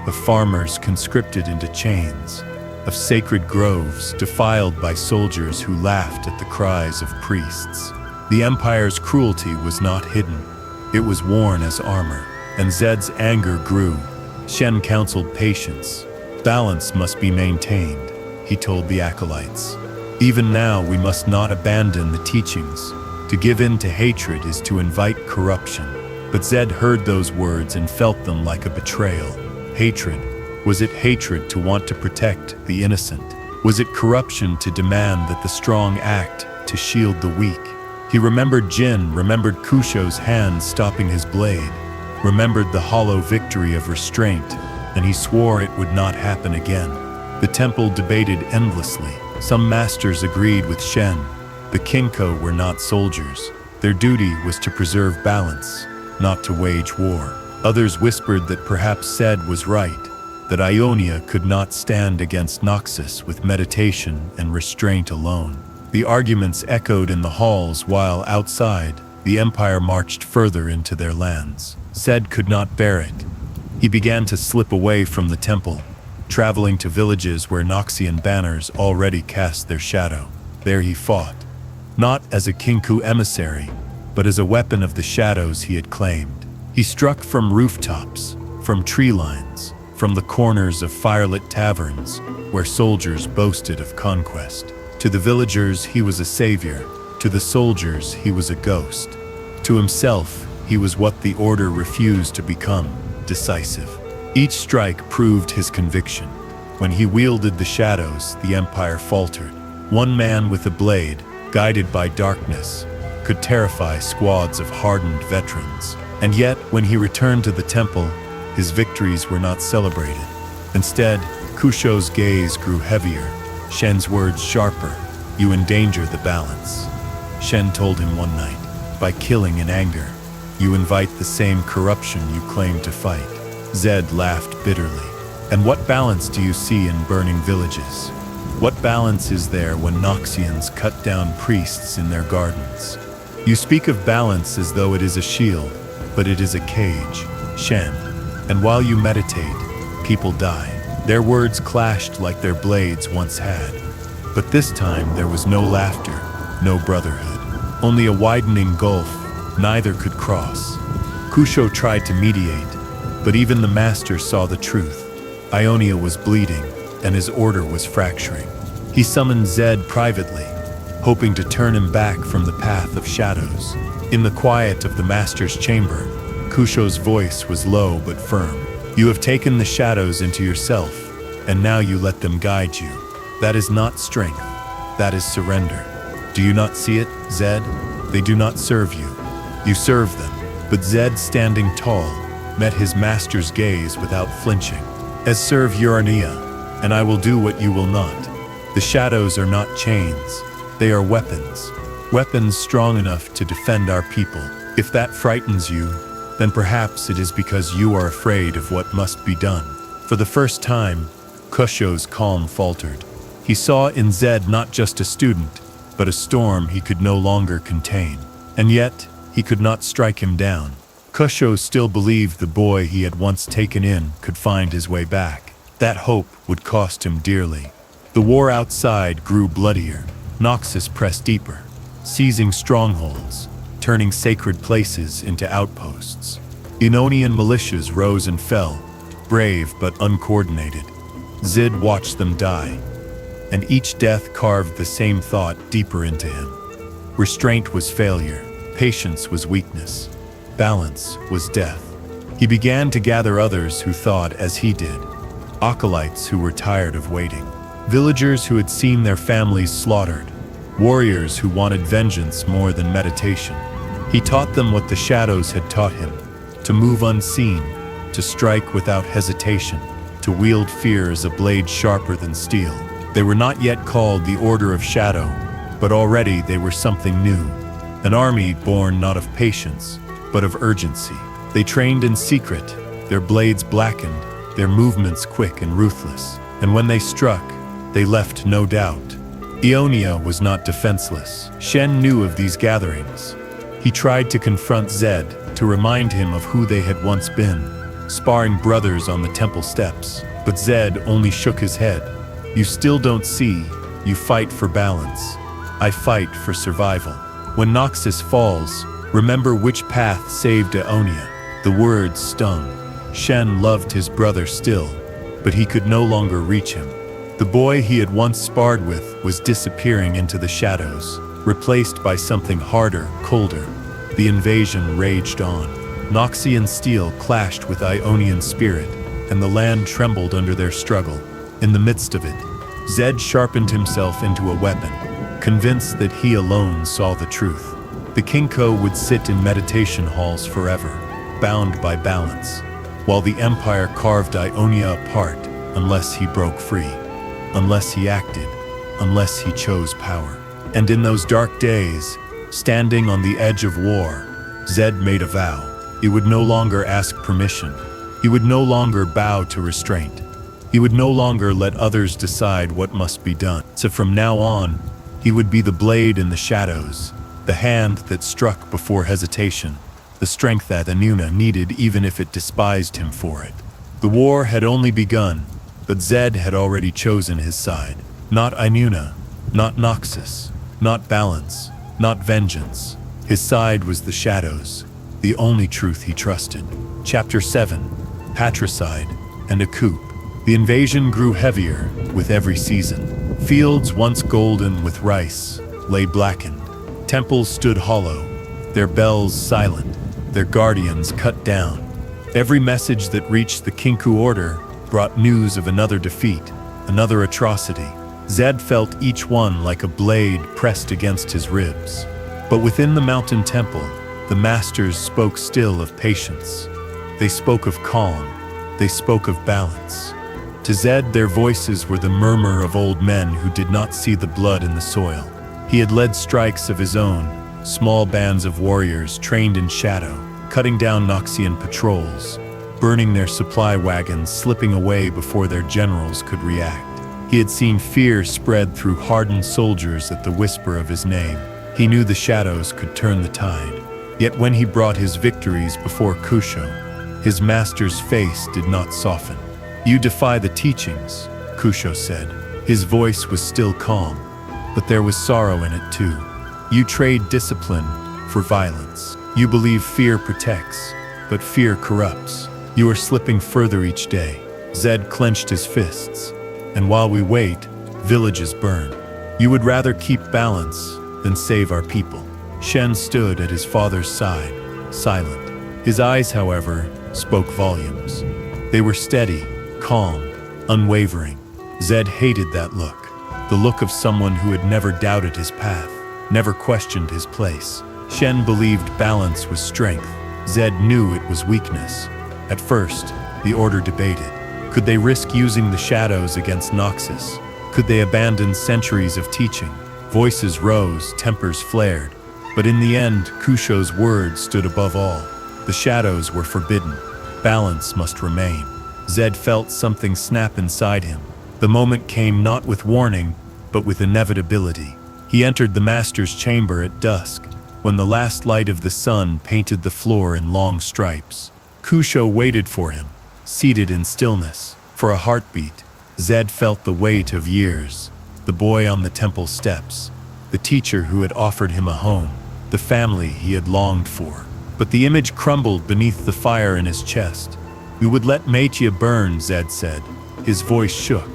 of farmers conscripted into chains, of sacred groves defiled by soldiers who laughed at the cries of priests. The empire's cruelty was not hidden. It was worn as armor, and ZED's anger grew. Shen counseled patience. Balance must be maintained, he told the acolytes. Even now we must not abandon the teachings. To give in to hatred is to invite corruption. But ZED heard those words and felt them like a betrayal. Hatred. Was it hatred to want to protect the innocent? Was it corruption to demand that the strong act to shield the weak? He remembered Jin, remembered Kusho's hand stopping his blade, remembered the hollow victory of restraint, and he swore it would not happen again. The temple debated endlessly. Some masters agreed with Shen. The Kinkou were not soldiers. Their duty was to preserve balance, not to wage war. Others whispered that perhaps ZED was right, that Ionia could not stand against Noxus with meditation and restraint alone. The arguments echoed in the halls while outside, the Empire marched further into their lands. ZED could not bear it. He began to slip away from the temple, traveling to villages where Noxian banners already cast their shadow. There he fought, not as a Kinkou emissary, but as a weapon of the shadows he had claimed. He struck from rooftops, from tree lines, from the corners of firelit taverns where soldiers boasted of conquest. To the villagers, he was a savior. To the soldiers, he was a ghost. To himself, he was what the order refused to become: decisive. Each strike proved his conviction. When he wielded the shadows, the empire faltered. One man with a blade, guided by darkness, could terrify squads of hardened veterans. And yet, when he returned to the temple, his victories were not celebrated. Instead, Kusho's gaze grew heavier, Shen's words sharper. "You endanger the balance," Shen told him one night. "By killing in anger, you invite the same corruption you claim to fight." Zed laughed bitterly. "And what balance do you see in burning villages? What balance is there when Noxians cut down priests in their gardens? You speak of balance as though it is a shield, but it is a cage, Shen. And while you meditate, people die." Their words clashed like their blades once had. But this time there was no laughter, no brotherhood. Only a widening gulf neither could cross. Kusho tried to mediate, but even the master saw the truth. Ionia was bleeding, and his order was fracturing. He summoned Zed privately, hoping to turn him back from the path of shadows. In the quiet of the master's chamber, Kusho's voice was low but firm. "You have taken the shadows into yourself, and now you let them guide you. That is not strength, that is surrender. Do you not see it, Zed? They do not serve you. You serve them." But Zed, standing tall, met his master's gaze without flinching. "As serve Urania, and I will do what you will not. The shadows are not chains, they are weapons. Weapons strong enough to defend our people. If that frightens you, then perhaps it is because you are afraid of what must be done." For the first time, Kusho's calm faltered. He saw in Zed not just a student, but a storm he could no longer contain. And yet, he could not strike him down. Kusho still believed the boy he had once taken in could find his way back. That hope would cost him dearly. The war outside grew bloodier. Noxus pressed deeper, seizing strongholds, turning sacred places into outposts. Ionian militias rose and fell, brave but uncoordinated. Zed watched them die, and each death carved the same thought deeper into him. Restraint was failure, patience was weakness, balance was death. He began to gather others who thought as he did, acolytes who were tired of waiting, villagers who had seen their families slaughtered, warriors who wanted vengeance more than meditation. He taught them what the shadows had taught him: to move unseen, to strike without hesitation, to wield fear as a blade sharper than steel. They were not yet called the Order of Shadow, but already they were something new, an army born not of patience, but of urgency. They trained in secret, their blades blackened, their movements quick and ruthless, and when they struck, they left no doubt. Ionia was not defenseless. Shen knew of these gatherings. He tried to confront Zed, to remind him of who they had once been, sparring brothers on the temple steps. But Zed only shook his head. "You still don't see. You fight for balance. I fight for survival. When Noxus falls, remember which path saved Ionia." The words stung. Shen loved his brother still, but he could no longer reach him. The boy he had once sparred with was disappearing into the shadows, replaced by something harder, colder. The invasion raged on. Noxian steel clashed with Ionian spirit, and the land trembled under their struggle. In the midst of it, Zed sharpened himself into a weapon, convinced that he alone saw the truth. The Kinkou would sit in meditation halls forever, bound by balance, while the Empire carved Ionia apart unless he broke free, unless he acted, unless he chose power. And in those dark days, standing on the edge of war, Zed made a vow. He would no longer ask permission. He would no longer bow to restraint. He would no longer let others decide what must be done. So from now on, he would be the blade in the shadows, the hand that struck before hesitation, the strength that Ionia needed even if it despised him for it. The war had only begun, but Zed had already chosen his side. Not Ionia, not Noxus, not balance, not vengeance. His side was the shadows, the only truth he trusted. Chapter 7. Patricide. and a coup. The invasion grew heavier with every season. Fields once golden with rice lay blackened. Temples stood hollow, their bells silent, their guardians cut down. Every message that reached the Kinkou order brought news of another defeat, another atrocity. Zed felt each one like a blade pressed against his ribs. But within the mountain temple, the masters spoke still of patience. They spoke of calm. They spoke of balance. To Zed, their voices were the murmur of old men who did not see the blood in the soil. He had led strikes of his own, small bands of warriors trained in shadow, cutting down Noxian patrols, burning their supply wagons, slipping away before their generals could react. He had seen fear spread through hardened soldiers at the whisper of his name. He knew the shadows could turn the tide. Yet when he brought his victories before Kusho, his master's face did not soften. "You defy the teachings," Kusho said. His voice was still calm, but there was sorrow in it too. "You trade discipline for violence. You believe fear protects, but fear corrupts. You are slipping further each day." Zed clenched his fists. "And while we wait, villages burn. You would rather keep balance than save our people." Shen stood at his father's side, silent. His eyes, however, spoke volumes. They were steady, calm, unwavering. Zed hated that look, the look of someone who had never doubted his path, never questioned his place. Shen believed balance was strength. Zed knew it was weakness. At first, the order debated. Could they risk using the shadows against Noxus? Could they abandon centuries of teaching? Voices rose, tempers flared. But in the end, Kusho's words stood above all. The shadows were forbidden. Balance must remain. Zed felt something snap inside him. The moment came not with warning, but with inevitability. He entered the master's chamber at dusk, when the last light of the sun painted the floor in long stripes. Kusho waited for him, seated in stillness. For a heartbeat, Zed felt the weight of years. The boy on the temple steps, the teacher who had offered him a home, the family he had longed for. But the image crumbled beneath the fire in his chest. "We would let Meitia burn," Zed said. His voice shook,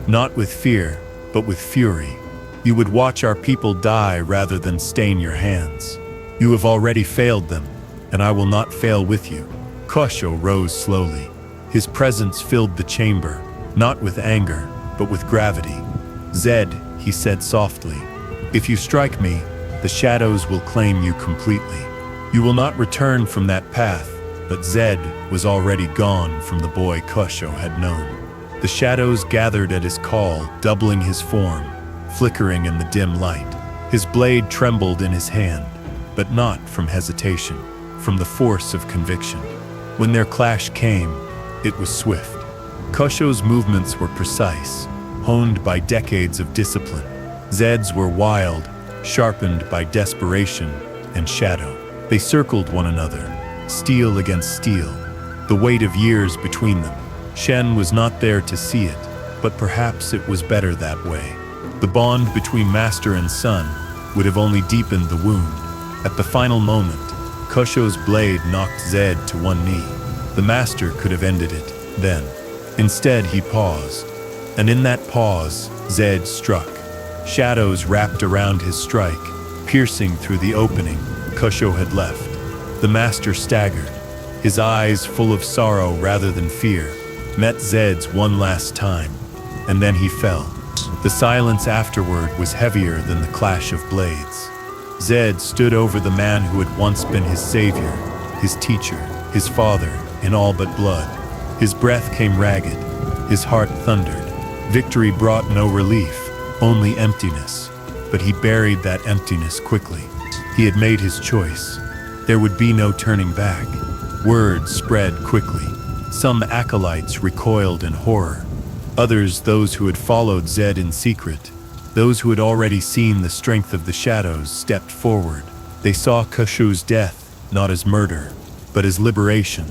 not with fear, but with fury. "You would watch our people die rather than stain your hands. You have already failed them, and I will not fail with you." Kusho rose slowly. His presence filled the chamber, not with anger, but with gravity. "Zed," he said softly, "if you strike me, the shadows will claim you completely. You will not return from that path." But Zed was already gone from the boy Kusho had known. The shadows gathered at his call, doubling his form, flickering in the dim light. His blade trembled in his hand, but not from hesitation, from the force of conviction. When their clash came, it was swift. Kusho's movements were precise, honed by decades of discipline. Zed's were wild, sharpened by desperation and shadow. They circled one another, steel against steel, the weight of years between them. Shen was not there to see it, but perhaps it was better that way. The bond between master and son would have only deepened the wound. At the final moment, Kusho's blade knocked Zed to one knee. The master could have ended it then. Instead, he paused, and in that pause, Zed struck. Shadows wrapped around his strike, piercing through the opening Kusho had left. The master staggered, his eyes full of sorrow rather than fear, met Zed's one last time, and then he fell. The silence afterward was heavier than the clash of blades. Zed stood over the man who had once been his savior, his teacher, his father, in all but blood. His breath came ragged, his heart thundered. Victory brought no relief, only emptiness, but he buried that emptiness quickly. He had made his choice. There would be no turning back. Word spread quickly. Some acolytes recoiled in horror. Others, those who had followed Zed in secret, those who had already seen the strength of the shadows, stepped forward. They saw Kusho's death not as murder, but as liberation.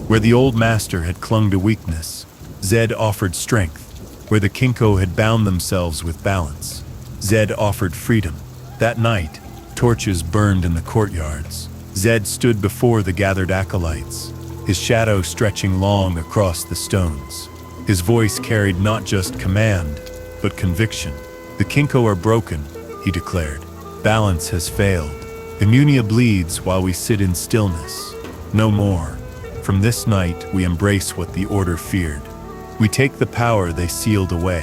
Where the old master had clung to weakness, Zed offered strength. Where the Kinkou had bound themselves with balance, Zed offered freedom. That night, torches burned in the courtyards. Zed stood before the gathered acolytes, his shadow stretching long across the stones. His voice carried not just command, but conviction. "The Kinkou are broken," he declared. "Balance has failed. Immunia bleeds while we sit in stillness. No more. From this night, we embrace what the Order feared. We take the power they sealed away.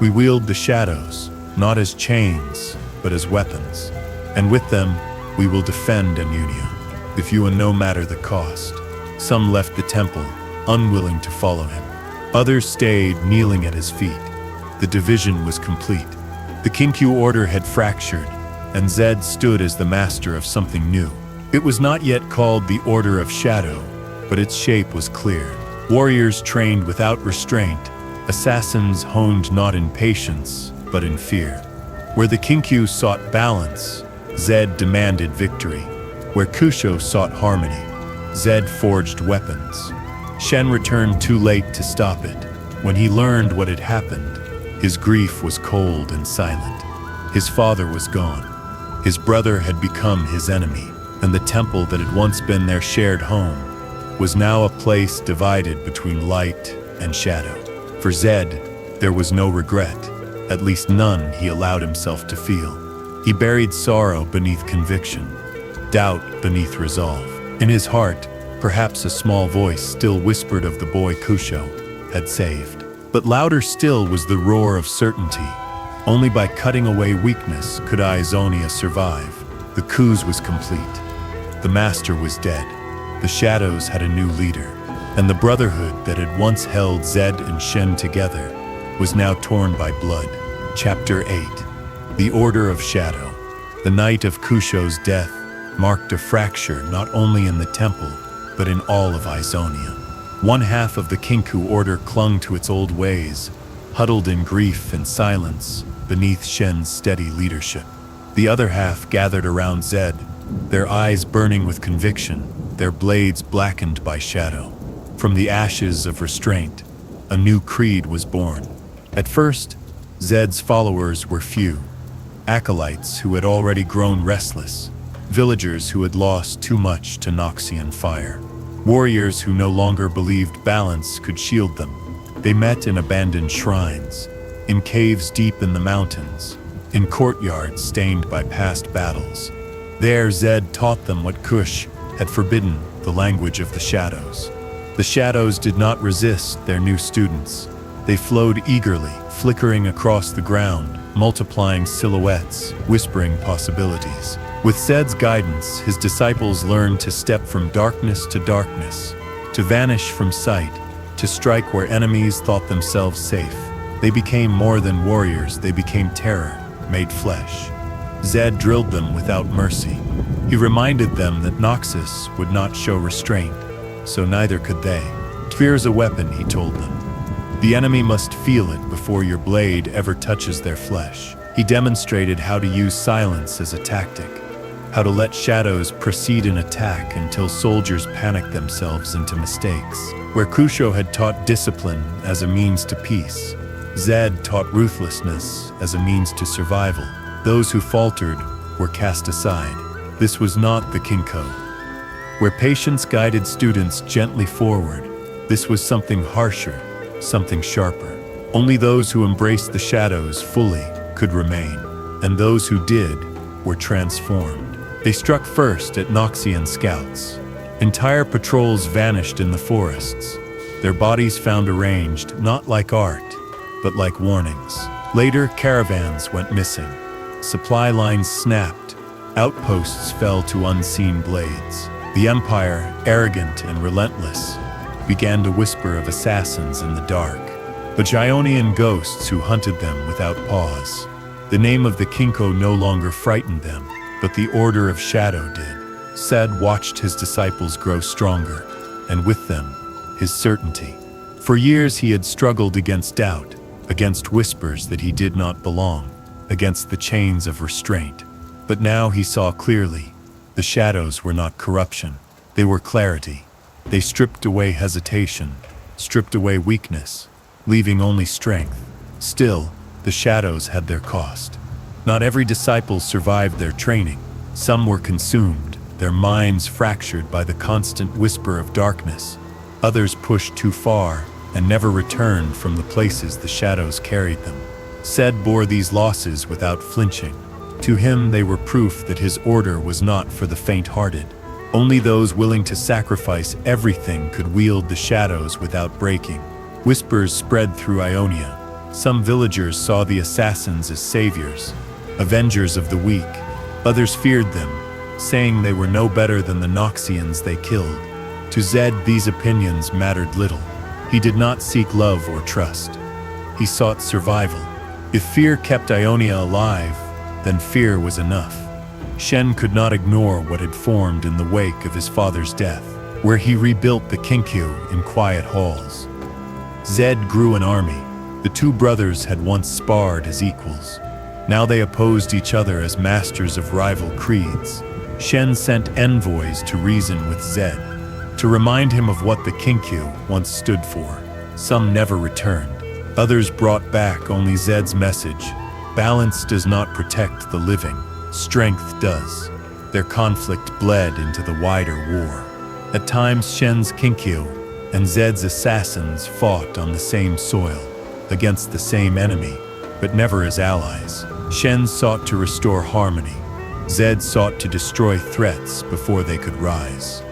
We wield the shadows, not as chains, but as weapons. And with them, we will defend Immunia, if you and no matter the cost." Some left the temple, unwilling to follow him. Others stayed, kneeling at his feet. The division was complete. The Kinkou order had fractured, and ZED stood as the master of something new. It was not yet called the Order of Shadow, but its shape was clear. Warriors trained without restraint, assassins honed not in patience, but in fear. Where the Kinkou sought balance, ZED demanded victory. Where Kusho sought harmony, ZED forged weapons. Shen returned too late to stop it. When he learned what had happened, his grief was cold and silent. His father was gone. His brother had become his enemy, and the temple that had once been their shared home was now a place divided between light and shadow. For ZED, there was no regret, at least none he allowed himself to feel. He buried sorrow beneath conviction, doubt beneath resolve. In his heart, perhaps a small voice still whispered of the boy Kusho had saved. But louder still was the roar of certainty. Only by cutting away weakness could Aizonia survive. The coup was complete. The master was dead. The shadows had a new leader. And the brotherhood that had once held ZED and Shen together was now torn by blood. Chapter 8. The Order of Shadow. The night of Kusho's death marked a fracture not only in the temple, but in all of Aizonia. One half of the Kinkou order clung to its old ways, huddled in grief and silence beneath Shen's steady leadership. The other half gathered around ZED, their eyes burning with conviction, their blades blackened by shadow. From the ashes of restraint, a new creed was born. At first, ZED's followers were few, acolytes who had already grown restless, villagers who had lost too much to Noxian fire, warriors who no longer believed balance could shield them. They met in abandoned shrines, in caves deep in the mountains, in courtyards stained by past battles. There ZED taught them what Kush had forbidden, the language of the shadows. The shadows did not resist their new students. They flowed eagerly, flickering across the ground, multiplying silhouettes, whispering possibilities. With ZED's guidance, his disciples learned to step from darkness, to vanish from sight, to strike where enemies thought themselves safe. They became more than warriors, they became terror, made flesh. ZED drilled them without mercy. He reminded them that Noxus would not show restraint, so neither could they. Fear is a weapon, he told them. The enemy must feel it before your blade ever touches their flesh. He demonstrated how to use silence as a tactic, how to let shadows proceed in attack until soldiers panic themselves into mistakes. Where Kusho had taught discipline as a means to peace, ZED taught ruthlessness as a means to survival. Those who faltered were cast aside. This was not the Kinkou. Where patience guided students gently forward, this was something harsher, something sharper. Only those who embraced the shadows fully could remain, and those who did were transformed. They struck first at Noxian scouts. Entire patrols vanished in the forests, their bodies found arranged not like art, but like warnings. Later, caravans went missing. Supply lines snapped. Outposts fell to unseen blades. The Empire, arrogant and relentless, began to whisper of assassins in the dark, the Gionian ghosts who hunted them without pause. The name of the Kinkou no longer frightened them, but the Order of Shadow did. ZED watched his disciples grow stronger, and with them, his certainty. For years he had struggled against doubt, against whispers that he did not belong, against the chains of restraint. But now he saw clearly. The shadows were not corruption, they were clarity. They stripped away hesitation, stripped away weakness, leaving only strength. Still, the shadows had their cost. Not every disciple survived their training. Some were consumed, their minds fractured by the constant whisper of darkness. Others pushed too far, and never returned from the places the shadows carried them. ZED bore these losses without flinching. To him they were proof that his order was not for the faint-hearted. Only those willing to sacrifice everything could wield the shadows without breaking. Whispers spread through Ionia. Some villagers saw the assassins as saviors, avengers of the weak. Others feared them, saying they were no better than the Noxians they killed. To ZED, these opinions mattered little. He did not seek love or trust. He sought survival. If fear kept Ionia alive, then fear was enough. Shen could not ignore what had formed in the wake of his father's death, where he rebuilt the Kinkou in quiet halls. ZED grew an army. The two brothers had once sparred as equals. Now they opposed each other as masters of rival creeds. Shen sent envoys to reason with ZED, to remind him of what the Kinkou once stood for. Some never returned. Others brought back only ZED's message: balance does not protect the living, strength does. Their conflict bled into the wider war. At times Shen's Kinkou and ZED's assassins fought on the same soil, against the same enemy, but never as allies. Shen sought to restore harmony. ZED sought to destroy threats before they could rise.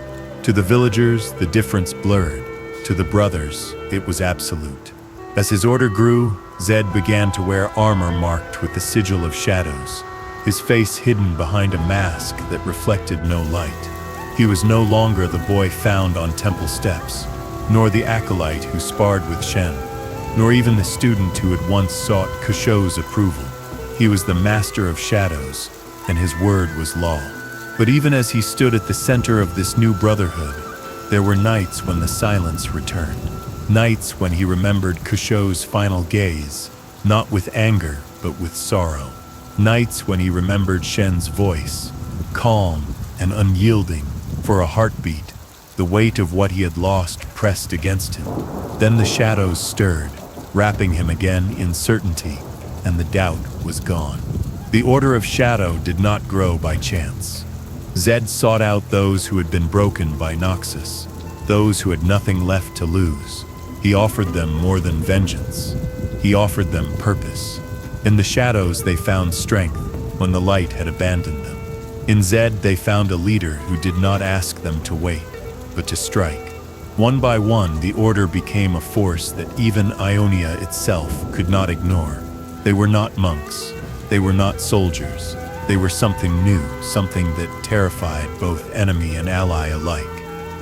To the villagers, the difference blurred. To the brothers, it was absolute. As his order grew, ZED began to wear armor marked with the sigil of shadows, his face hidden behind a mask that reflected no light. He was no longer the boy found on temple steps, nor the acolyte who sparred with Shen, nor even the student who had once sought Kusho's approval. He was the master of shadows, and his word was law. But even as he stood at the center of this new brotherhood, there were nights when the silence returned. Nights when he remembered Kusho's final gaze, not with anger, but with sorrow. Nights when he remembered Shen's voice, calm and unyielding. For a heartbeat, the weight of what he had lost pressed against him. Then the shadows stirred, wrapping him again in certainty, and the doubt was gone. The Order of Shadow did not grow by chance. ZED sought out those who had been broken by Noxus, those who had nothing left to lose. He offered them more than vengeance. He offered them purpose. In the shadows they found strength when the light had abandoned them. In ZED they found a leader who did not ask them to wait, but to strike. One by one, the Order became a force that even Ionia itself could not ignore. They were not monks. They were not soldiers. They were something new, something that terrified both enemy and ally alike.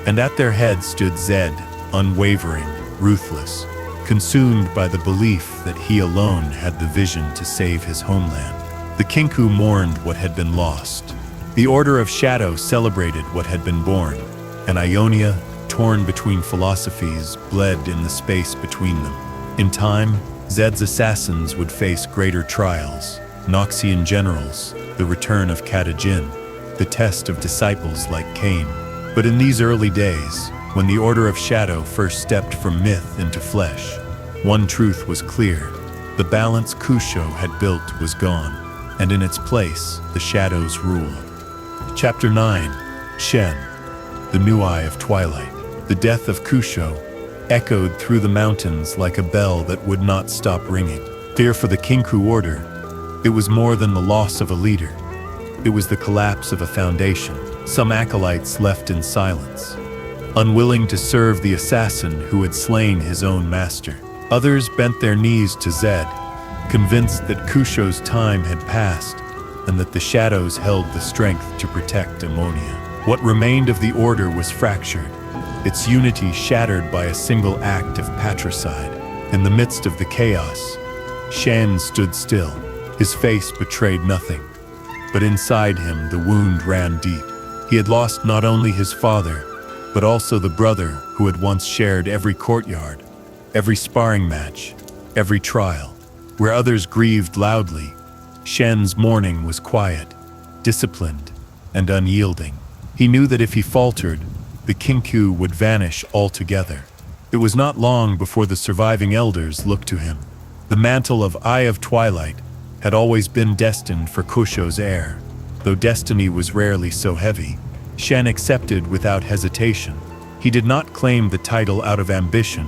And at their head stood ZED, unwavering, ruthless, consumed by the belief that he alone had the vision to save his homeland. The Kinkou mourned what had been lost. The Order of Shadow celebrated what had been born, and Ionia, torn between philosophies, bled in the space between them. In time, ZED's assassins would face greater trials: Noxian generals, the return of Kayn, the test of disciples like Kayn. But in these early days, when the Order of Shadow first stepped from myth into flesh, one truth was clear: the balance Kusho had built was gone, and in its place, the shadows ruled. Chapter 9. Shen, the New Eye of Twilight. The death of Kusho echoed through the mountains like a bell that would not stop ringing. Fear for the Kinkou Order, it was more than the loss of a leader. It was the collapse of a foundation. Some acolytes left in silence, unwilling to serve the assassin who had slain his own master. Others bent their knees to ZED, convinced that Kusho's time had passed and that the shadows held the strength to protect Ammonia. What remained of the Order was fractured, its unity shattered by a single act of patricide. In the midst of the chaos, Shen stood still. His face betrayed nothing, but inside him the wound ran deep. He had lost not only his father, but also the brother who had once shared every courtyard, every sparring match, every trial. Where others grieved loudly, Shen's mourning was quiet, disciplined, and unyielding. He knew that if he faltered, the Kinkou would vanish altogether. It was not long before the surviving elders looked to him. The mantle of Eye of Twilight had always been destined for Kusho's heir. Though destiny was rarely so heavy, Shen accepted without hesitation. He did not claim the title out of ambition,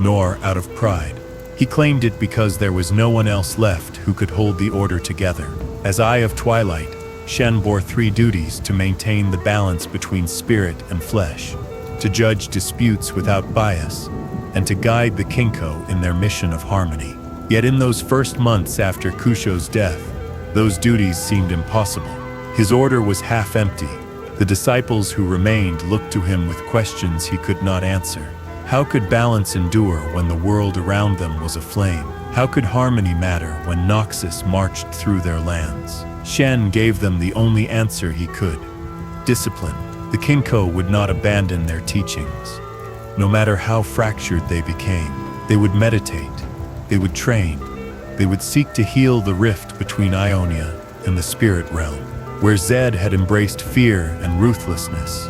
nor out of pride. He claimed it because there was no one else left who could hold the order together. As Eye of Twilight, Shen bore 3 duties to maintain the balance between spirit and flesh, to judge disputes without bias, and to guide the Kinkou in their mission of harmony. Yet in those first months after Kusho's death, those duties seemed impossible. His order was half empty. The disciples who remained looked to him with questions he could not answer. How could balance endure when the world around them was aflame? How could harmony matter when Noxus marched through their lands? Shen gave them the only answer he could: discipline. The Kinkou would not abandon their teachings. No matter how fractured they became, they would meditate, they would train, they would seek to heal the rift between Ionia and the spirit realm. Where ZED had embraced fear and ruthlessness,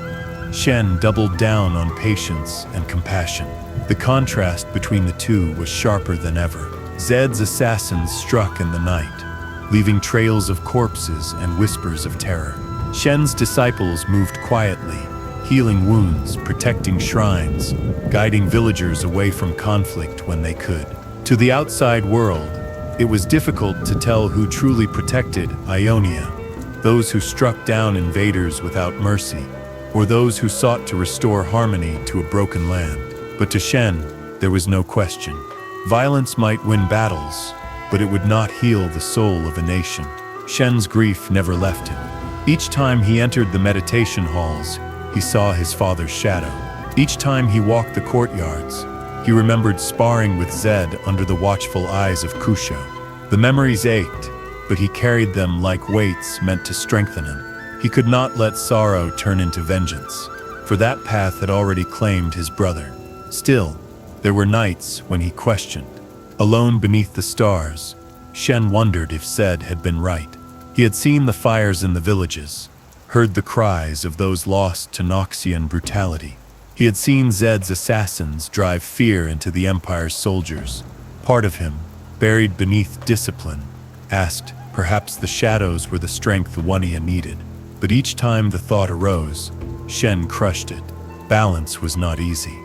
Shen doubled down on patience and compassion. The contrast between the two was sharper than ever. ZED's assassins struck in the night, leaving trails of corpses and whispers of terror. Shen's disciples moved quietly, healing wounds, protecting shrines, guiding villagers away from conflict when they could. To the outside world, it was difficult to tell who truly protected Ionia, those who struck down invaders without mercy, or those who sought to restore harmony to a broken land. But to Shen, there was no question. Violence might win battles, but it would not heal the soul of a nation. Shen's grief never left him. Each time he entered the meditation halls, he saw his father's shadow. Each time he walked the courtyards, he remembered sparring with ZED under the watchful eyes of Kusho. The memories ached, but he carried them like weights meant to strengthen him. He could not let sorrow turn into vengeance, for that path had already claimed his brother. Still, there were nights when he questioned. Alone beneath the stars, Shen wondered if ZED had been right. He had seen the fires in the villages, heard the cries of those lost to Noxian brutality. He had seen ZED's assassins drive fear into the Empire's soldiers. Part of him, buried beneath discipline, asked, perhaps the shadows were the strength Wania needed. But each time the thought arose, Shen crushed it. Balance was not easy.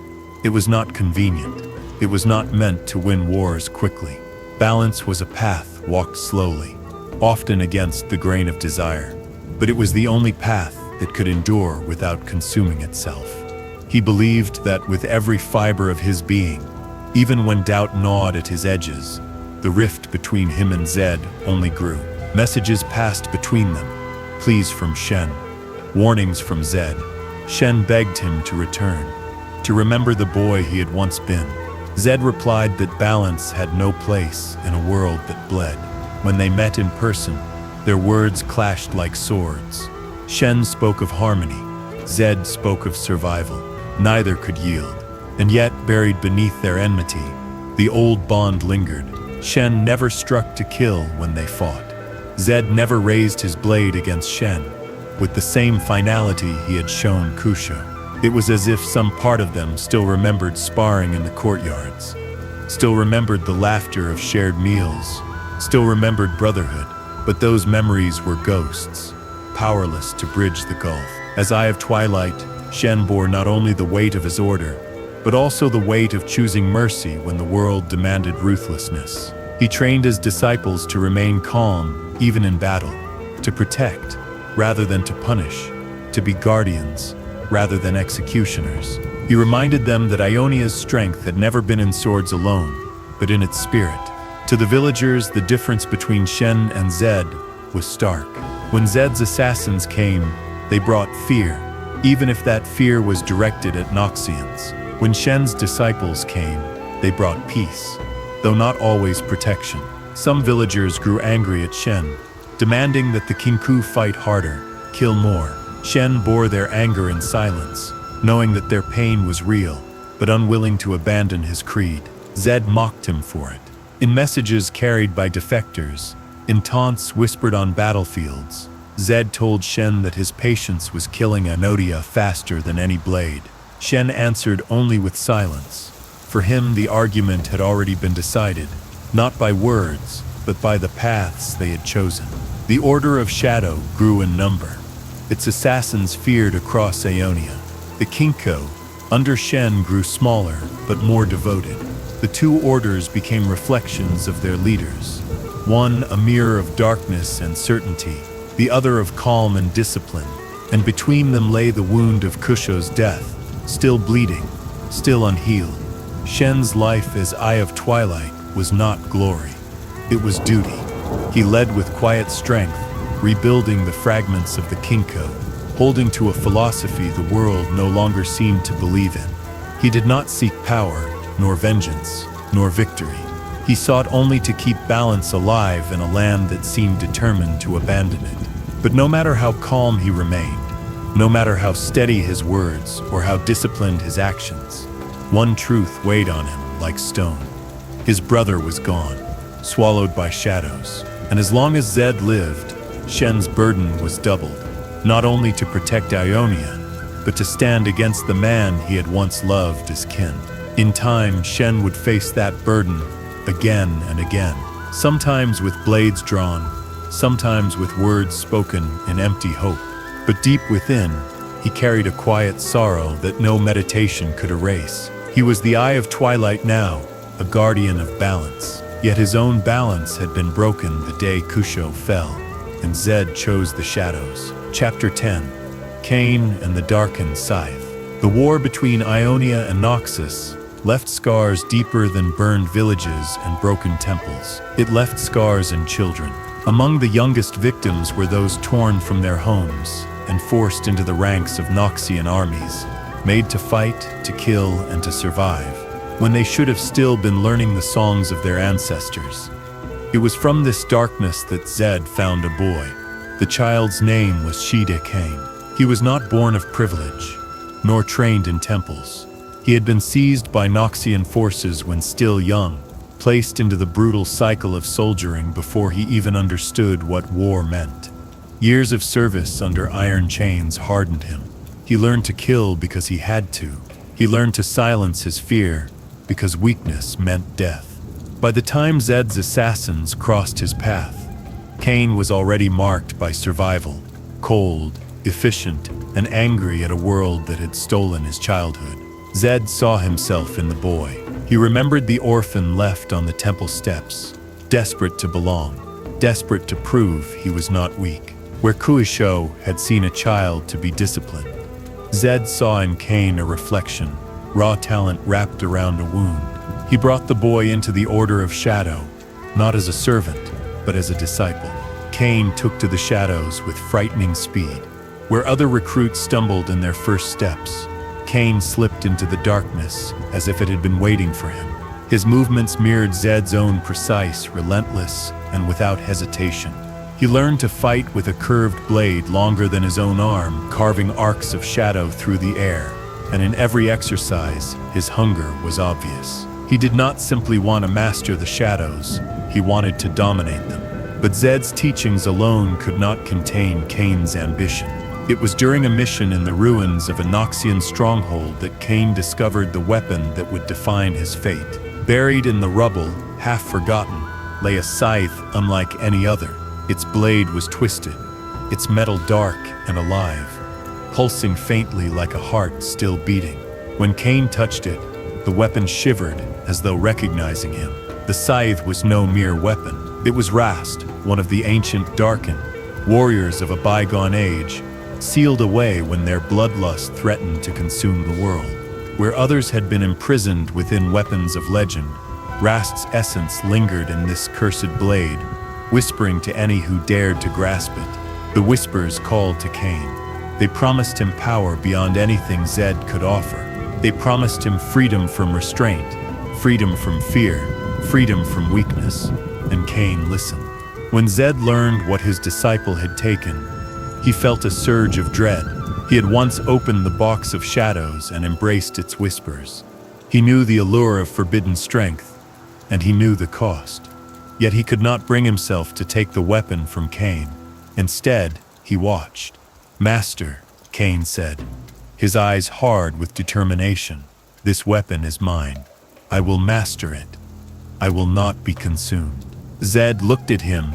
It was not convenient. It was not meant to win wars quickly. Balance was a path walked slowly, often against the grain of desire. But it was the only path that could endure without consuming itself. He believed that with every fiber of his being, even when doubt gnawed at his edges, the rift between him and ZED only grew. Messages passed between them, pleas from Shen, warnings from ZED. Shen begged him to return, to remember the boy he had once been. ZED replied that balance had no place in a world that bled. When they met in person, their words clashed like swords. Shen spoke of harmony, ZED spoke of survival. Neither could yield, and yet buried beneath their enmity, the old bond lingered. Shen never struck to kill when they fought. ZED never raised his blade against Shen, with the same finality he had shown Kusho. It was as if some part of them still remembered sparring in the courtyards, still remembered the laughter of shared meals, still remembered brotherhood. But those memories were ghosts, powerless to bridge the gulf. As Eye of Twilight, Shen bore not only the weight of his order, but also the weight of choosing mercy when the world demanded ruthlessness. He trained his disciples to remain calm, even in battle, to protect rather than to punish, to be guardians rather than executioners. He reminded them that Ionia's strength had never been in swords alone, but in its spirit. To the villagers, the difference between Shen and ZED was stark. When ZED's assassins came, they brought fear, even if that fear was directed at Noxians. When Shen's disciples came, they brought peace, though not always protection. Some villagers grew angry at Shen, demanding that the Kinkou fight harder, kill more. Shen bore their anger in silence, knowing that their pain was real, but unwilling to abandon his creed. ZED mocked him for it. In messages carried by defectors, in taunts whispered on battlefields, ZED told Shen that his patience was killing Ionia faster than any blade. Shen answered only with silence. For him, the argument had already been decided, not by words, but by the paths they had chosen. The Order of Shadow grew in number. Its assassins feared across Ionia. The Kinkou, under Shen, grew smaller, but more devoted. The two orders became reflections of their leaders. One a mirror of darkness and certainty, the other of calm and discipline, and between them lay the wound of Kusho's death, still bleeding, still unhealed. Shen's life as Eye of Twilight was not glory. It was duty. He led with quiet strength, rebuilding the fragments of the Kinkou, holding to a philosophy the world no longer seemed to believe in. He did not seek power, nor vengeance, nor victory. He sought only to keep balance alive in a land that seemed determined to abandon it. But no matter how calm he remained, no matter how steady his words or how disciplined his actions, one truth weighed on him like stone. His brother was gone, swallowed by shadows, and as long as ZED lived, Shen's burden was doubled, not only to protect Ionia, but to stand against the man he had once loved as kin. In time, Shen would face that burden again and again, sometimes with blades drawn, sometimes with words spoken in empty hope. But deep within, he carried a quiet sorrow that no meditation could erase. He was the Eye of Twilight now, a guardian of balance. Yet his own balance had been broken the day Kusho fell, and ZED chose the shadows. Chapter 10. Kayn and the Darkened Scythe. The war between Ionia and Noxus left scars deeper than burned villages and broken temples. It left scars in children. Among the youngest victims were those torn from their homes and forced into the ranks of Noxian armies, made to fight, to kill, and to survive, when they should have still been learning the songs of their ancestors. It was from this darkness that ZED found a boy. The child's name was Kayn. He was not born of privilege, nor trained in temples. He had been seized by Noxian forces when still young, placed into the brutal cycle of soldiering before he even understood what war meant. Years of service under iron chains hardened him. He learned to kill because he had to. He learned to silence his fear because weakness meant death. By the time ZED's assassins crossed his path, Kayn was already marked by survival, cold, efficient, and angry at a world that had stolen his childhood. ZED saw himself in the boy. He remembered the orphan left on the temple steps, desperate to belong, desperate to prove he was not weak. Where Kusho had seen a child to be disciplined, ZED saw in Kayn a reflection, raw talent wrapped around a wound. He brought the boy into the Order of Shadow, not as a servant, but as a disciple. Kayn took to the shadows with frightening speed. Where other recruits stumbled in their first steps, Kayn slipped into the darkness as if it had been waiting for him. His movements mirrored ZED's own, precise, relentless, and without hesitation. He learned to fight with a curved blade longer than his own arm, carving arcs of shadow through the air, and in every exercise, his hunger was obvious. He did not simply want to master the shadows, he wanted to dominate them. But ZED's teachings alone could not contain Kayn's ambition. It was during a mission in the ruins of a Noxian stronghold that Kayn discovered the weapon that would define his fate. Buried in the rubble, half forgotten, lay a scythe unlike any other. Its blade was twisted, its metal dark and alive, pulsing faintly like a heart still beating. When Kayn touched it, the weapon shivered as though recognizing him. The scythe was no mere weapon. It was Rhaast, one of the ancient Darkened, warriors of a bygone age, sealed away when their bloodlust threatened to consume the world. Where others had been imprisoned within weapons of legend, Rhaast's essence lingered in this cursed blade, whispering to any who dared to grasp it. The whispers called to Kayn. They promised him power beyond anything ZED could offer. They promised him freedom from restraint, freedom from fear, freedom from weakness. And Kayn listened. When ZED learned what his disciple had taken, he felt a surge of dread. He had once opened the box of shadows and embraced its whispers. He knew the allure of forbidden strength, and he knew the cost. Yet he could not bring himself to take the weapon from Kayn. Instead, he watched. "Master," Kayn said, his eyes hard with determination, "this weapon is mine. I will master it. I will not be consumed." ZED looked at him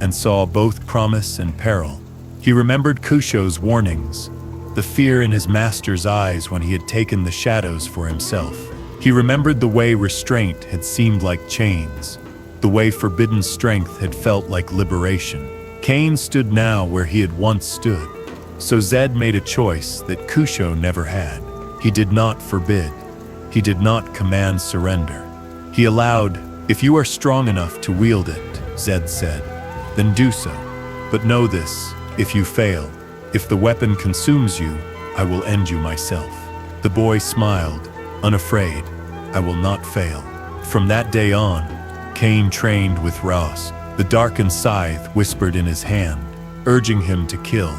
and saw both promise and peril. He remembered Kusho's warnings, the fear in his master's eyes when he had taken the shadows for himself. He remembered the way restraint had seemed like chains, the way forbidden strength had felt like liberation. Kayn stood now where he had once stood. So Zed made a choice that Kusho never had. He did not forbid. He did not command surrender. He allowed, "If you are strong enough to wield it," Zed said, "then do so. But know this, if you fail, if the weapon consumes you, I will end you myself." The boy smiled, unafraid. "I will not fail." From that day on, Kayn trained with Rhaast. The darkened scythe whispered in his hand, urging him to kill,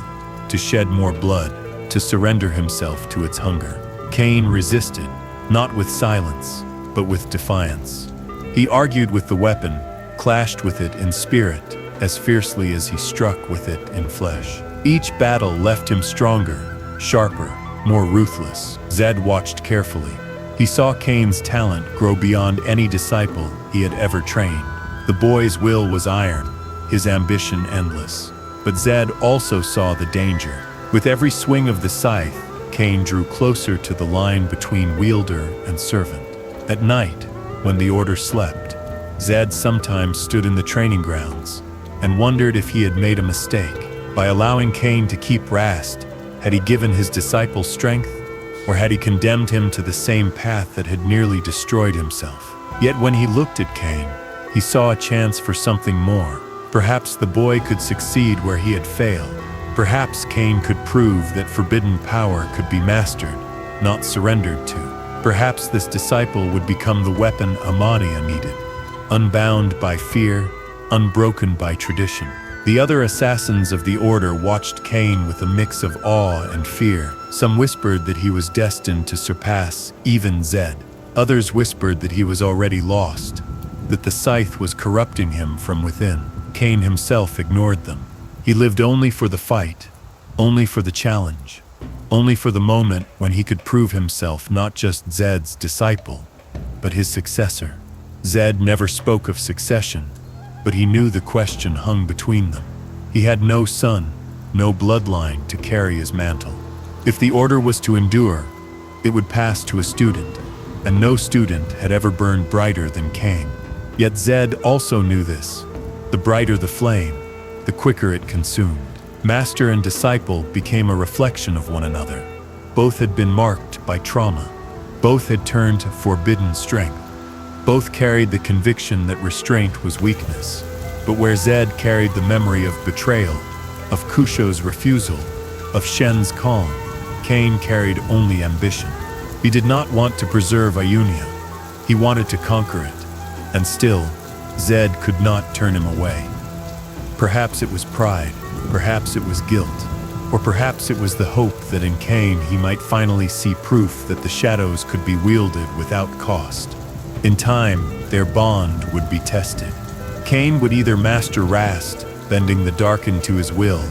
to shed more blood, to surrender himself to its hunger. Kayn resisted, not with silence, but with defiance. He argued with the weapon, clashed with it in spirit, as fiercely as he struck with it in flesh. Each battle left him stronger, sharper, more ruthless. Zed watched carefully. He saw Kayn's talent grow beyond any disciple he had ever trained. The boy's will was iron, his ambition endless. But Zed also saw the danger. With every swing of the scythe, Kayn drew closer to the line between wielder and servant. At night, when the order slept, Zed sometimes stood in the training grounds and wondered if he had made a mistake. By allowing Kayn to keep Rhaast, had he given his disciple strength, or had he condemned him to the same path that had nearly destroyed himself? Yet when he looked at Kayn, he saw a chance for something more. Perhaps the boy could succeed where he had failed. Perhaps Kayn could prove that forbidden power could be mastered, not surrendered to. Perhaps this disciple would become the weapon Amadia needed, unbound by fear, unbroken by tradition. The other assassins of the order watched Kayn with a mix of awe and fear. Some whispered that he was destined to surpass even Zed. Others whispered that he was already lost, that the scythe was corrupting him from within. Kayn himself ignored them. He lived only for the fight, only for the challenge, only for the moment when he could prove himself not just Zed's disciple, but his successor. Zed never spoke of succession, but he knew the question hung between them. He had no son, no bloodline to carry his mantle. If the order was to endure, it would pass to a student, and no student had ever burned brighter than Kayn. Yet Zed also knew this. The brighter the flame, the quicker it consumed. Master and disciple became a reflection of one another. Both had been marked by trauma. Both had turned to forbidden strength. Both carried the conviction that restraint was weakness. But where Zed carried the memory of betrayal, of Kusho's refusal, of Shen's calm, Kayn carried only ambition. He did not want to preserve Ionia. He wanted to conquer it. And still, Zed could not turn him away. Perhaps it was pride, perhaps it was guilt, or perhaps it was the hope that in Kayn he might finally see proof that the shadows could be wielded without cost. In time, their bond would be tested. Kayn would either master Rhaast, bending the dark into his will,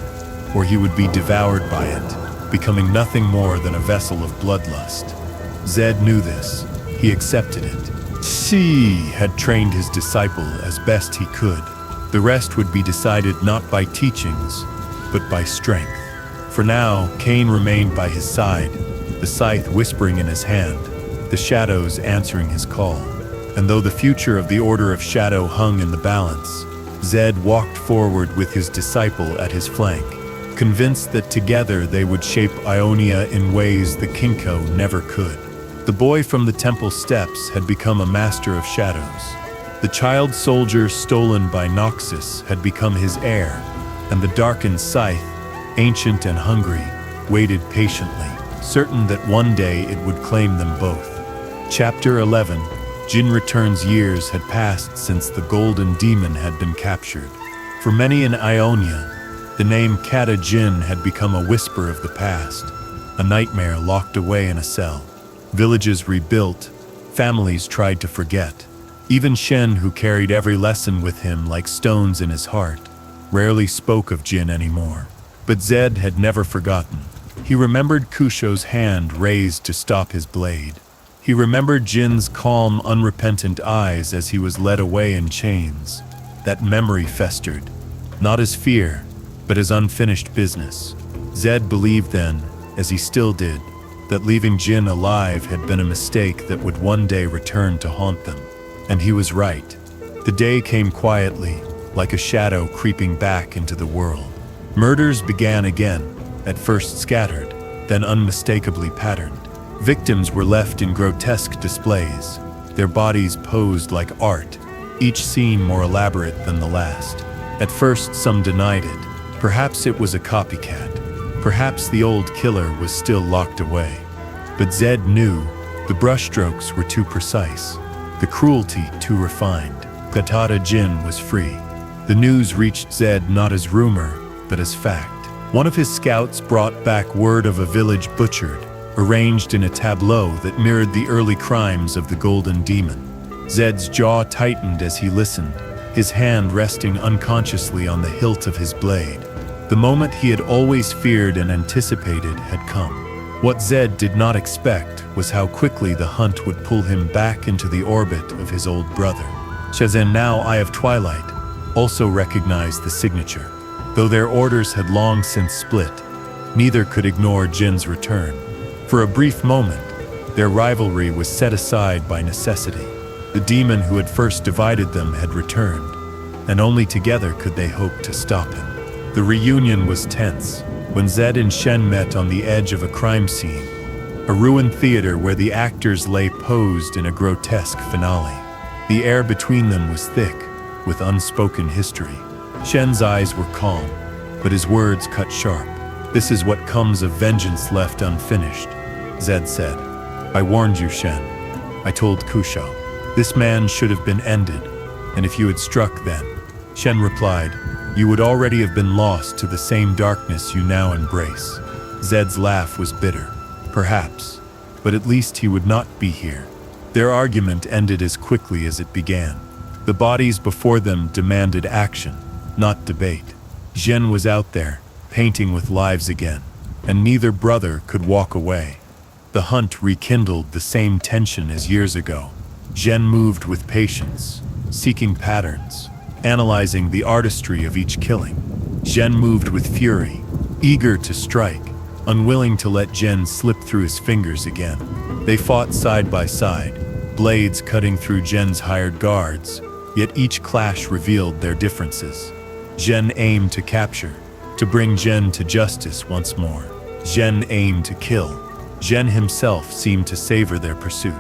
or he would be devoured by it, becoming nothing more than a vessel of bloodlust. Zed knew this. He accepted it. She had trained his disciple as best he could. The rest would be decided not by teachings, but by strength. For now, Kayn remained by his side, the scythe whispering in his hand, the shadows answering his call. And though the future of the Order of Shadow hung in the balance, Zed walked forward with his disciple at his flank, convinced that together they would shape Ionia in ways the Kinkou never could. The boy from the temple steps had become a master of shadows. The child soldier stolen by Noxus had become his heir, and the darkened scythe, ancient and hungry, waited patiently, certain that one day it would claim them both. Chapter 11. Jin Return's years had passed since the Golden Demon had been captured. For many in Ionia, the name Kata Jin had become a whisper of the past, a nightmare locked away in a cell. Villages rebuilt, families tried to forget. Even Shen, who carried every lesson with him like stones in his heart, rarely spoke of Jin anymore. But Zed had never forgotten. He remembered Kusho's hand raised to stop his blade. He remembered Jin's calm, unrepentant eyes as he was led away in chains. That memory festered, not as fear, but as unfinished business. Zed believed then, as he still did, that leaving Jin alive had been a mistake that would one day return to haunt them. And he was right. The day came quietly, like a shadow creeping back into the world. Murders began again, at first scattered, then unmistakably patterned. Victims were left in grotesque displays, their bodies posed like art, each scene more elaborate than the last. At first some denied it. Perhaps it was a copycat. Perhaps the old killer was still locked away. But Zed knew the brushstrokes were too precise, the cruelty too refined. Gatada Jin was free. The news reached Zed not as rumor, but as fact. One of his scouts brought back word of a village butchered, arranged in a tableau that mirrored the early crimes of the Golden Demon. Zed's jaw tightened as he listened, his hand resting unconsciously on the hilt of his blade. The moment he had always feared and anticipated had come. What Zed did not expect was how quickly the hunt would pull him back into the orbit of his old brother. Shazam, now Eye of Twilight, also recognized the signature. Though their orders had long since split, neither could ignore Jin's return. For a brief moment, their rivalry was set aside by necessity. The demon who had first divided them had returned, and only together could they hope to stop him. The reunion was tense, when Zed and Shen met on the edge of a crime scene, a ruined theater where the actors lay posed in a grotesque finale. The air between them was thick, with unspoken history. Shen's eyes were calm, but his words cut sharp. "This is what comes of vengeance left unfinished," Zed said. "I warned you, Shen. I told Kusho. This man should have been ended, and if you had struck then," Shen replied, "you would already have been lost to the same darkness you now embrace." Zed's laugh was bitter. Perhaps, but at least he would not be here. Their argument ended as quickly as it began. The bodies before them demanded action, not debate. Shen was out there, painting with lives again, and neither brother could walk away. The hunt rekindled the same tension as years ago. Shen moved with patience, seeking patterns, analyzing the artistry of each killing. Shen moved with fury, eager to strike, unwilling to let Shen slip through his fingers again. They fought side by side, blades cutting through Shen's hired guards, yet each clash revealed their differences. Shen aimed to capture, to bring Shen to justice once more. Shen aimed to kill. Shen himself seemed to savor their pursuit.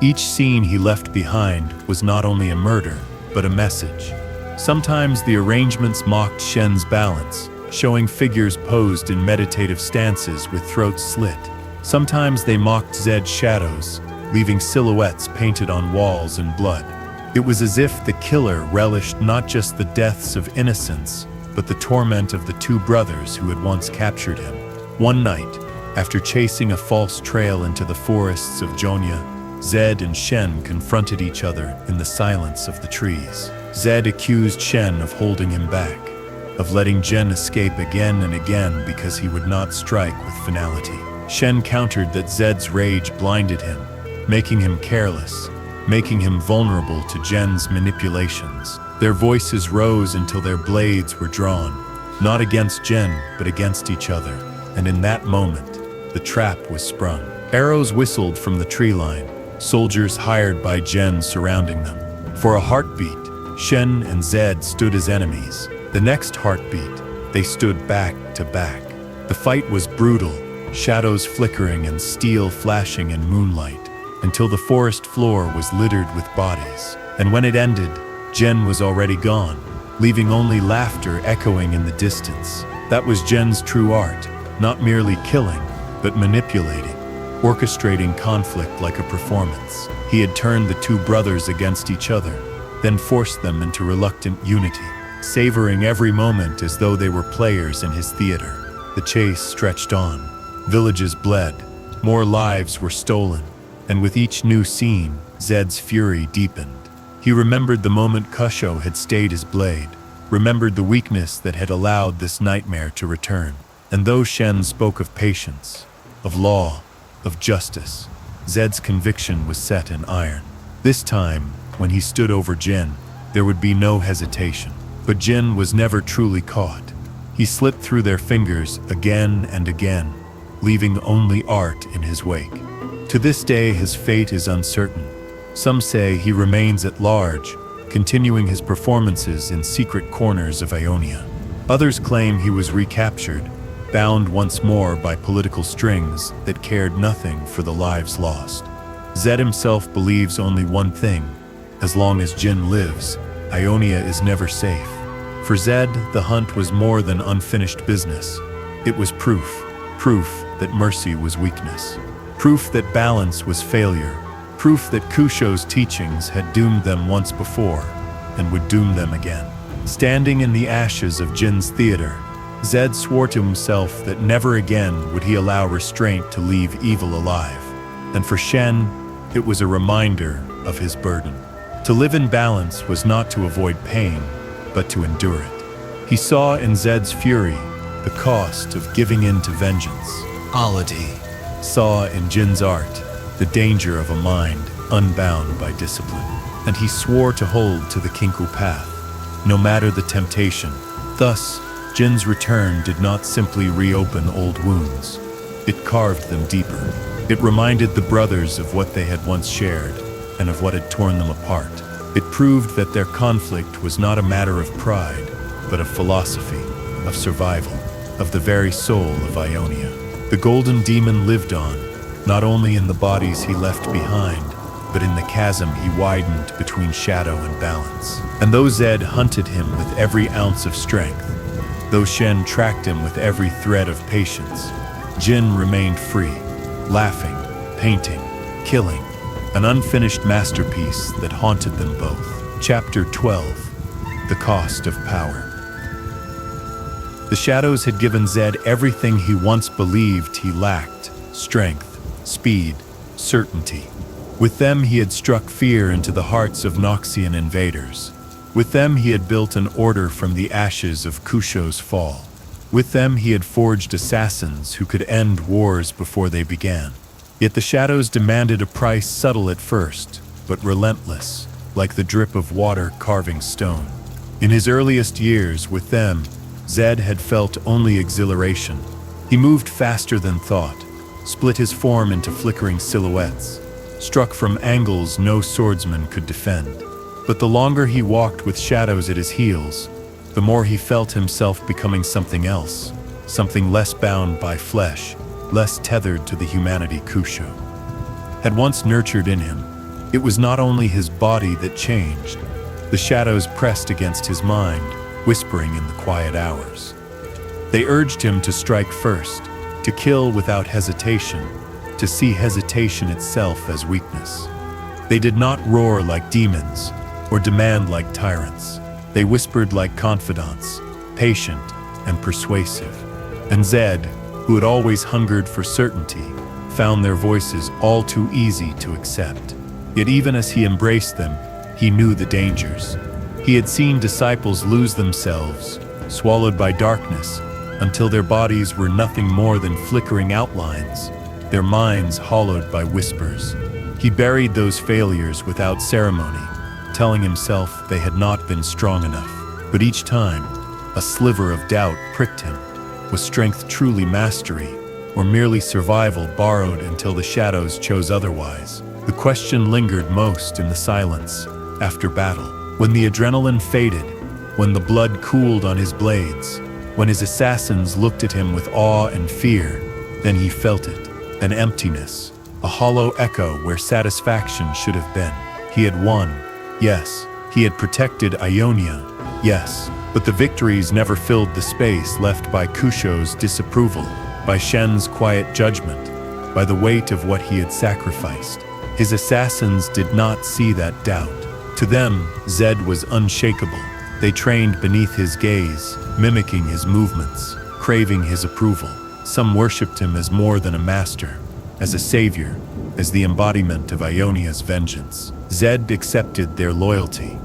Each scene he left behind was not only a murder, but a message. Sometimes the arrangements mocked Shen's balance, showing figures posed in meditative stances with throats slit. Sometimes they mocked Zed's shadows, leaving silhouettes painted on walls in blood. It was as if the killer relished not just the deaths of innocents, but the torment of the two brothers who had once captured him. One night, after chasing a false trail into the forests of Jonya, Zed and Shen confronted each other in the silence of the trees. Zed accused Shen of holding him back, of letting Shen escape again and again because he would not strike with finality. Shen countered that Zed's rage blinded him, making him careless, making him vulnerable to Shen's manipulations. Their voices rose until their blades were drawn, not against Shen, but against each other. And in that moment, the trap was sprung. Arrows whistled from the tree line, soldiers hired by Shen surrounding them. For a heartbeat, Shen and Zed stood as enemies. The next heartbeat, they stood back to back. The fight was brutal, shadows flickering and steel flashing in moonlight, until the forest floor was littered with bodies. And when it ended, Shen was already gone, leaving only laughter echoing in the distance. That was Shen's true art, not merely killing, but manipulating, orchestrating conflict like a performance. He had turned the two brothers against each other, then forced them into reluctant unity, savoring every moment as though they were players in his theater. The chase stretched on. Villages bled, more lives were stolen, and with each new scene, Zed's fury deepened. He remembered the moment Kusho had stayed his blade, remembered the weakness that had allowed this nightmare to return. And though Shen spoke of patience, of law, of justice, Zed's conviction was set in iron. This time, when he stood over Shen, there would be no hesitation. But Shen was never truly caught. He slipped through their fingers again and again, leaving only art in his wake. To this day, his fate is uncertain. Some say he remains at large, continuing his performances in secret corners of Ionia. Others claim he was recaptured, bound once more by political strings that cared nothing for the lives lost. Zed himself believes only one thing: as long as Jin lives, Ionia is never safe. For Zed, the hunt was more than unfinished business. It was proof that mercy was weakness, proof that balance was failure, proof that Kusho's teachings had doomed them once before and would doom them again. Standing in the ashes of Jin's theater, Zed swore to himself that never again would he allow restraint to leave evil alive. And for Shen, it was a reminder of his burden. To live in balance was not to avoid pain, but to endure it. He saw in Zed's fury the cost of giving in to vengeance. Aladi saw in Jin's art the danger of a mind unbound by discipline. And he swore to hold to the Kinkou path, no matter the temptation. Thus, Jin's return did not simply reopen old wounds. It carved them deeper. It reminded the brothers of what they had once shared and of what had torn them apart. It proved that their conflict was not a matter of pride, but of philosophy, of survival, of the very soul of Ionia. The golden demon lived on, not only in the bodies he left behind, but in the chasm he widened between shadow and balance. And though Zed hunted him with every ounce of strength, though Shen tracked him with every thread of patience, Jin remained free, laughing, painting, killing, an unfinished masterpiece that haunted them both. Chapter 12: The Cost of Power. The shadows had given Zed everything he once believed he lacked: strength, speed, certainty. With them he had struck fear into the hearts of Noxian invaders. With them he had built an order from the ashes of Kusho's fall. With them he had forged assassins who could end wars before they began. Yet the shadows demanded a price subtle at first, but relentless, like the drip of water carving stone. In his earliest years with them, Zed had felt only exhilaration. He moved faster than thought, split his form into flickering silhouettes, struck from angles no swordsman could defend. But the longer he walked with shadows at his heels, the more he felt himself becoming something else, something less bound by flesh, less tethered to the humanity Kusho had once nurtured in him. It was not only his body that changed. The shadows pressed against his mind, whispering in the quiet hours. They urged him to strike first, to kill without hesitation, to see hesitation itself as weakness. They did not roar like demons or demand like tyrants. They whispered like confidants, patient and persuasive. And Zed, who had always hungered for certainty, found their voices all too easy to accept. Yet even as he embraced them, he knew the dangers. He had seen disciples lose themselves, swallowed by darkness, until their bodies were nothing more than flickering outlines, their minds hollowed by whispers. He buried those failures without ceremony, telling himself they had not been strong enough. But each time, a sliver of doubt pricked him. Was strength truly mastery, or merely survival borrowed until the shadows chose otherwise? The question lingered most in the silence, after battle. When the adrenaline faded, when the blood cooled on his blades, when his assassins looked at him with awe and fear, then he felt it. An emptiness, a hollow echo where satisfaction should have been. He had won, yes. He had protected Ionia, yes. But the victories never filled the space left by Kusho's disapproval, by Shen's quiet judgment, by the weight of what he had sacrificed. His assassins did not see that doubt. To them, Zed was unshakable. They trained beneath his gaze, mimicking his movements, craving his approval. Some worshipped him as more than a master, as a savior, as the embodiment of Ionia's vengeance. Zed accepted their loyalty,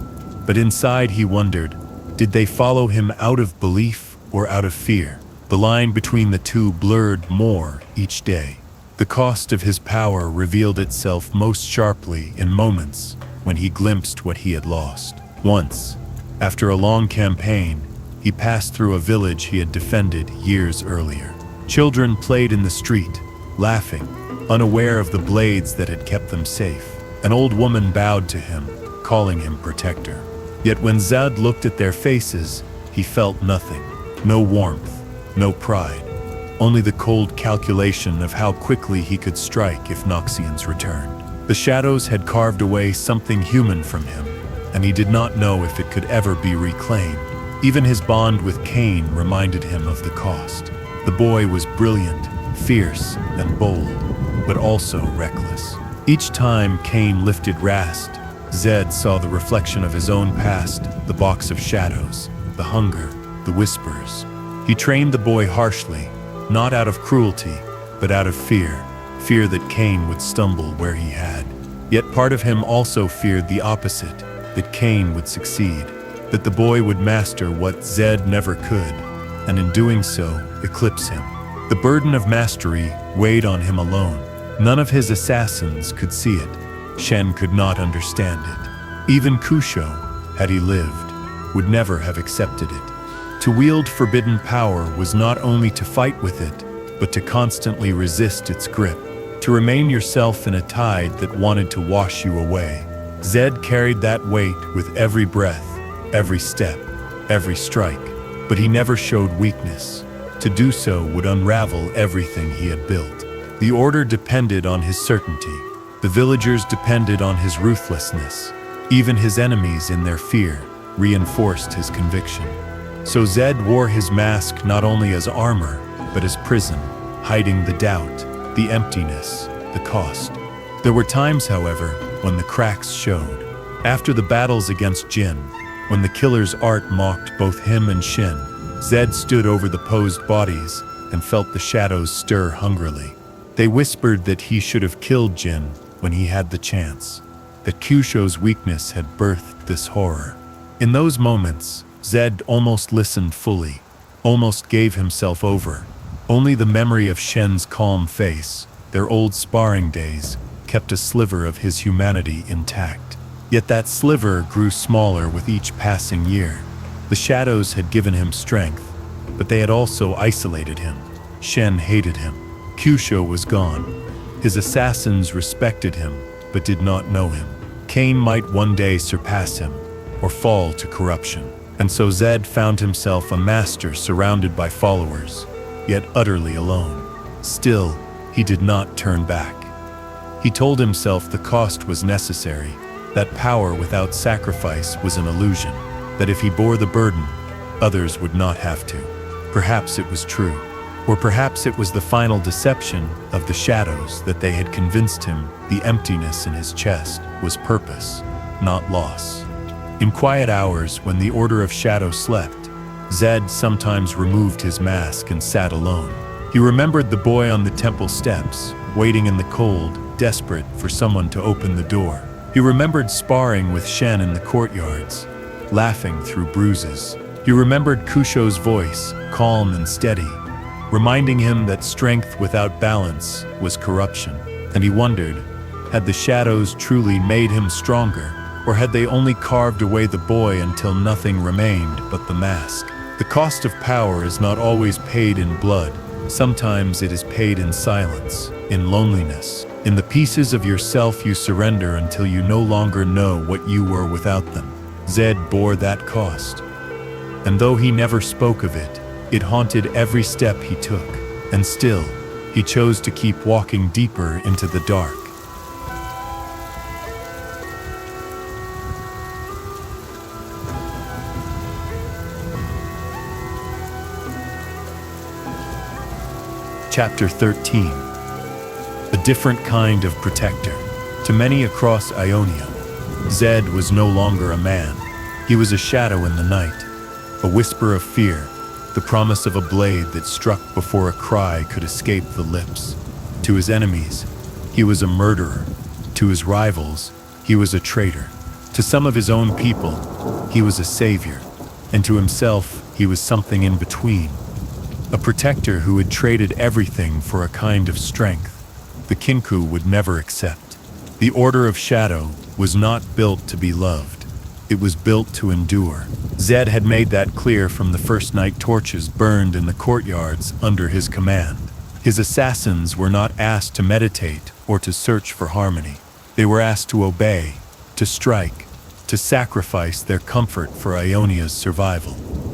but inside he wondered, did they follow him out of belief or out of fear? The line between the two blurred more each day. The cost of his power revealed itself most sharply in moments when he glimpsed what he had lost. Once, after a long campaign, he passed through a village he had defended years earlier. Children played in the street, laughing, unaware of the blades that had kept them safe. An old woman bowed to him, calling him protector. Yet when ZED looked at their faces, he felt nothing. No warmth, no pride. Only the cold calculation of how quickly he could strike if Noxians returned. The shadows had carved away something human from him, and he did not know if it could ever be reclaimed. Even his bond with Kayn reminded him of the cost. The boy was brilliant, fierce, and bold, but also reckless. Each time Kayn lifted Rhaast, ZED saw the reflection of his own past, the box of shadows, the hunger, the whispers. He trained the boy harshly, not out of cruelty, but out of fear. Fear that Kayn would stumble where he had. Yet part of him also feared the opposite, that Kayn would succeed, that the boy would master what ZED never could, and in doing so, eclipse him. The burden of mastery weighed on him alone. None of his assassins could see it. Shen could not understand it. Even Kusho, had he lived, would never have accepted it. To wield forbidden power was not only to fight with it, but to constantly resist its grip. To remain yourself in a tide that wanted to wash you away. ZED carried that weight with every breath, every step, every strike. But he never showed weakness. To do so would unravel everything he had built. The order depended on his certainty. The villagers depended on his ruthlessness. Even his enemies in their fear reinforced his conviction. So ZED wore his mask not only as armor, but as prison, hiding the doubt, the emptiness, the cost. There were times, however, when the cracks showed. After the battles against Jin, when the killer's art mocked both him and Shen, ZED stood over the posed bodies and felt the shadows stir hungrily. They whispered that he should have killed Jin when he had the chance, that Kusho's weakness had birthed this horror. In those moments, ZED almost listened fully, almost gave himself over. Only the memory of Shen's calm face, their old sparring days, kept a sliver of his humanity intact. Yet that sliver grew smaller with each passing year. The shadows had given him strength, but they had also isolated him. Shen hated him. Kusho was gone. His assassins respected him, but did not know him. Kayn might one day surpass him, or fall to corruption. And so ZED found himself a master surrounded by followers, yet utterly alone. Still, he did not turn back. He told himself the cost was necessary, that power without sacrifice was an illusion, that if he bore the burden, others would not have to. Perhaps it was true, or perhaps it was the final deception of the shadows that they had convinced him the emptiness in his chest was purpose, not loss. In quiet hours when the Order of Shadow slept, ZED sometimes removed his mask and sat alone. He remembered the boy on the temple steps, waiting in the cold, desperate for someone to open the door. He remembered sparring with Shen in the courtyards, laughing through bruises. He remembered Kusho's voice, calm and steady, reminding him that strength without balance was corruption. And he wondered, had the shadows truly made him stronger, or had they only carved away the boy until nothing remained but the mask? The cost of power is not always paid in blood. Sometimes it is paid in silence, in loneliness, in the pieces of yourself you surrender until you no longer know what you were without them. ZED bore that cost. And though he never spoke of it, it haunted every step he took. And still, he chose to keep walking deeper into the dark. Chapter 13. A different kind of protector. To many across Ionia, ZED was no longer a man. He was a shadow in the night, a whisper of fear, the promise of a blade that struck before a cry could escape the lips. To his enemies, he was a murderer. To his rivals, he was a traitor. To some of his own people, he was a savior. And to himself, he was something in between. A protector who had traded everything for a kind of strength the Kinkou would never accept. The Order of Shadow was not built to be loved. It was built to endure. Zed had made that clear from the first night torches burned in the courtyards under his command. His assassins were not asked to meditate or to search for harmony. They were asked to obey, to strike, to sacrifice their comfort for Ionia's survival.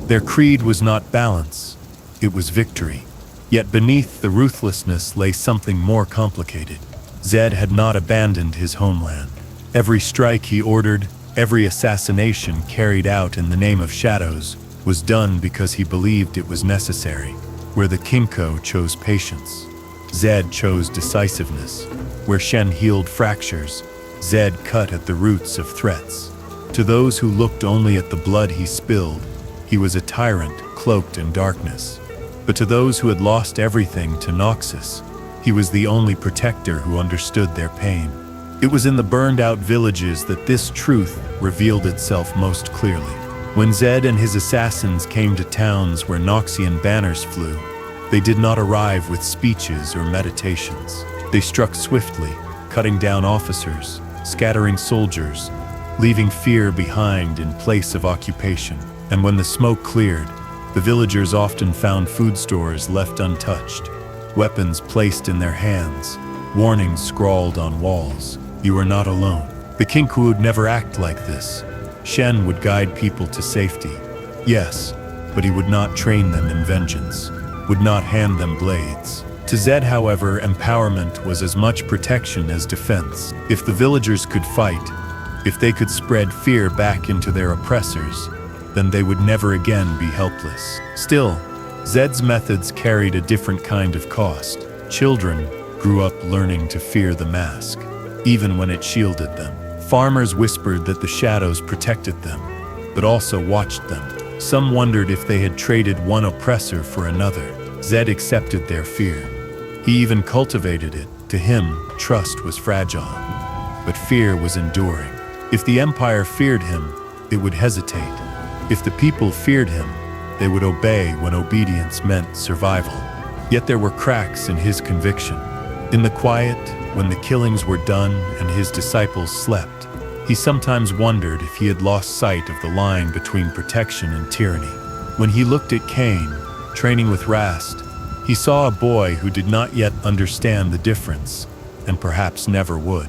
Their creed was not balance, it was victory. Yet beneath the ruthlessness lay something more complicated. Zed had not abandoned his homeland. Every strike he ordered, every assassination carried out in the name of shadows, was done because he believed it was necessary. Where the Kinkou chose patience, Zed chose decisiveness. Where Shen healed fractures, Zed cut at the roots of threats. To those who looked only at the blood he spilled, he was a tyrant cloaked in darkness. But to those who had lost everything to Noxus, he was the only protector who understood their pain. It was in the burned-out villages that this truth revealed itself most clearly. When Zed and his assassins came to towns where Noxian banners flew, they did not arrive with speeches or meditations. They struck swiftly, cutting down officers, scattering soldiers, leaving fear behind in place of occupation. And when the smoke cleared, the villagers often found food stores left untouched, weapons placed in their hands, warnings scrawled on walls. You are not alone. The Kinkou would never act like this. Shen would guide people to safety. Yes, but he would not train them in vengeance, would not hand them blades. To Zed, however, empowerment was as much protection as defense. If the villagers could fight, if they could spread fear back into their oppressors, then they would never again be helpless. Still, Zed's methods carried a different kind of cost. Children grew up learning to fear the mask, even when it shielded them. Farmers whispered that the shadows protected them, but also watched them. Some wondered if they had traded one oppressor for another. Zed accepted their fear. He even cultivated it. To him, trust was fragile, but fear was enduring. If the Empire feared him, it would hesitate. If the people feared him, they would obey when obedience meant survival. Yet there were cracks in his conviction. In the quiet, when the killings were done and his disciples slept, he sometimes wondered if he had lost sight of the line between protection and tyranny. When he looked at Kayn, training with Rhaast, he saw a boy who did not yet understand the difference, and perhaps never would.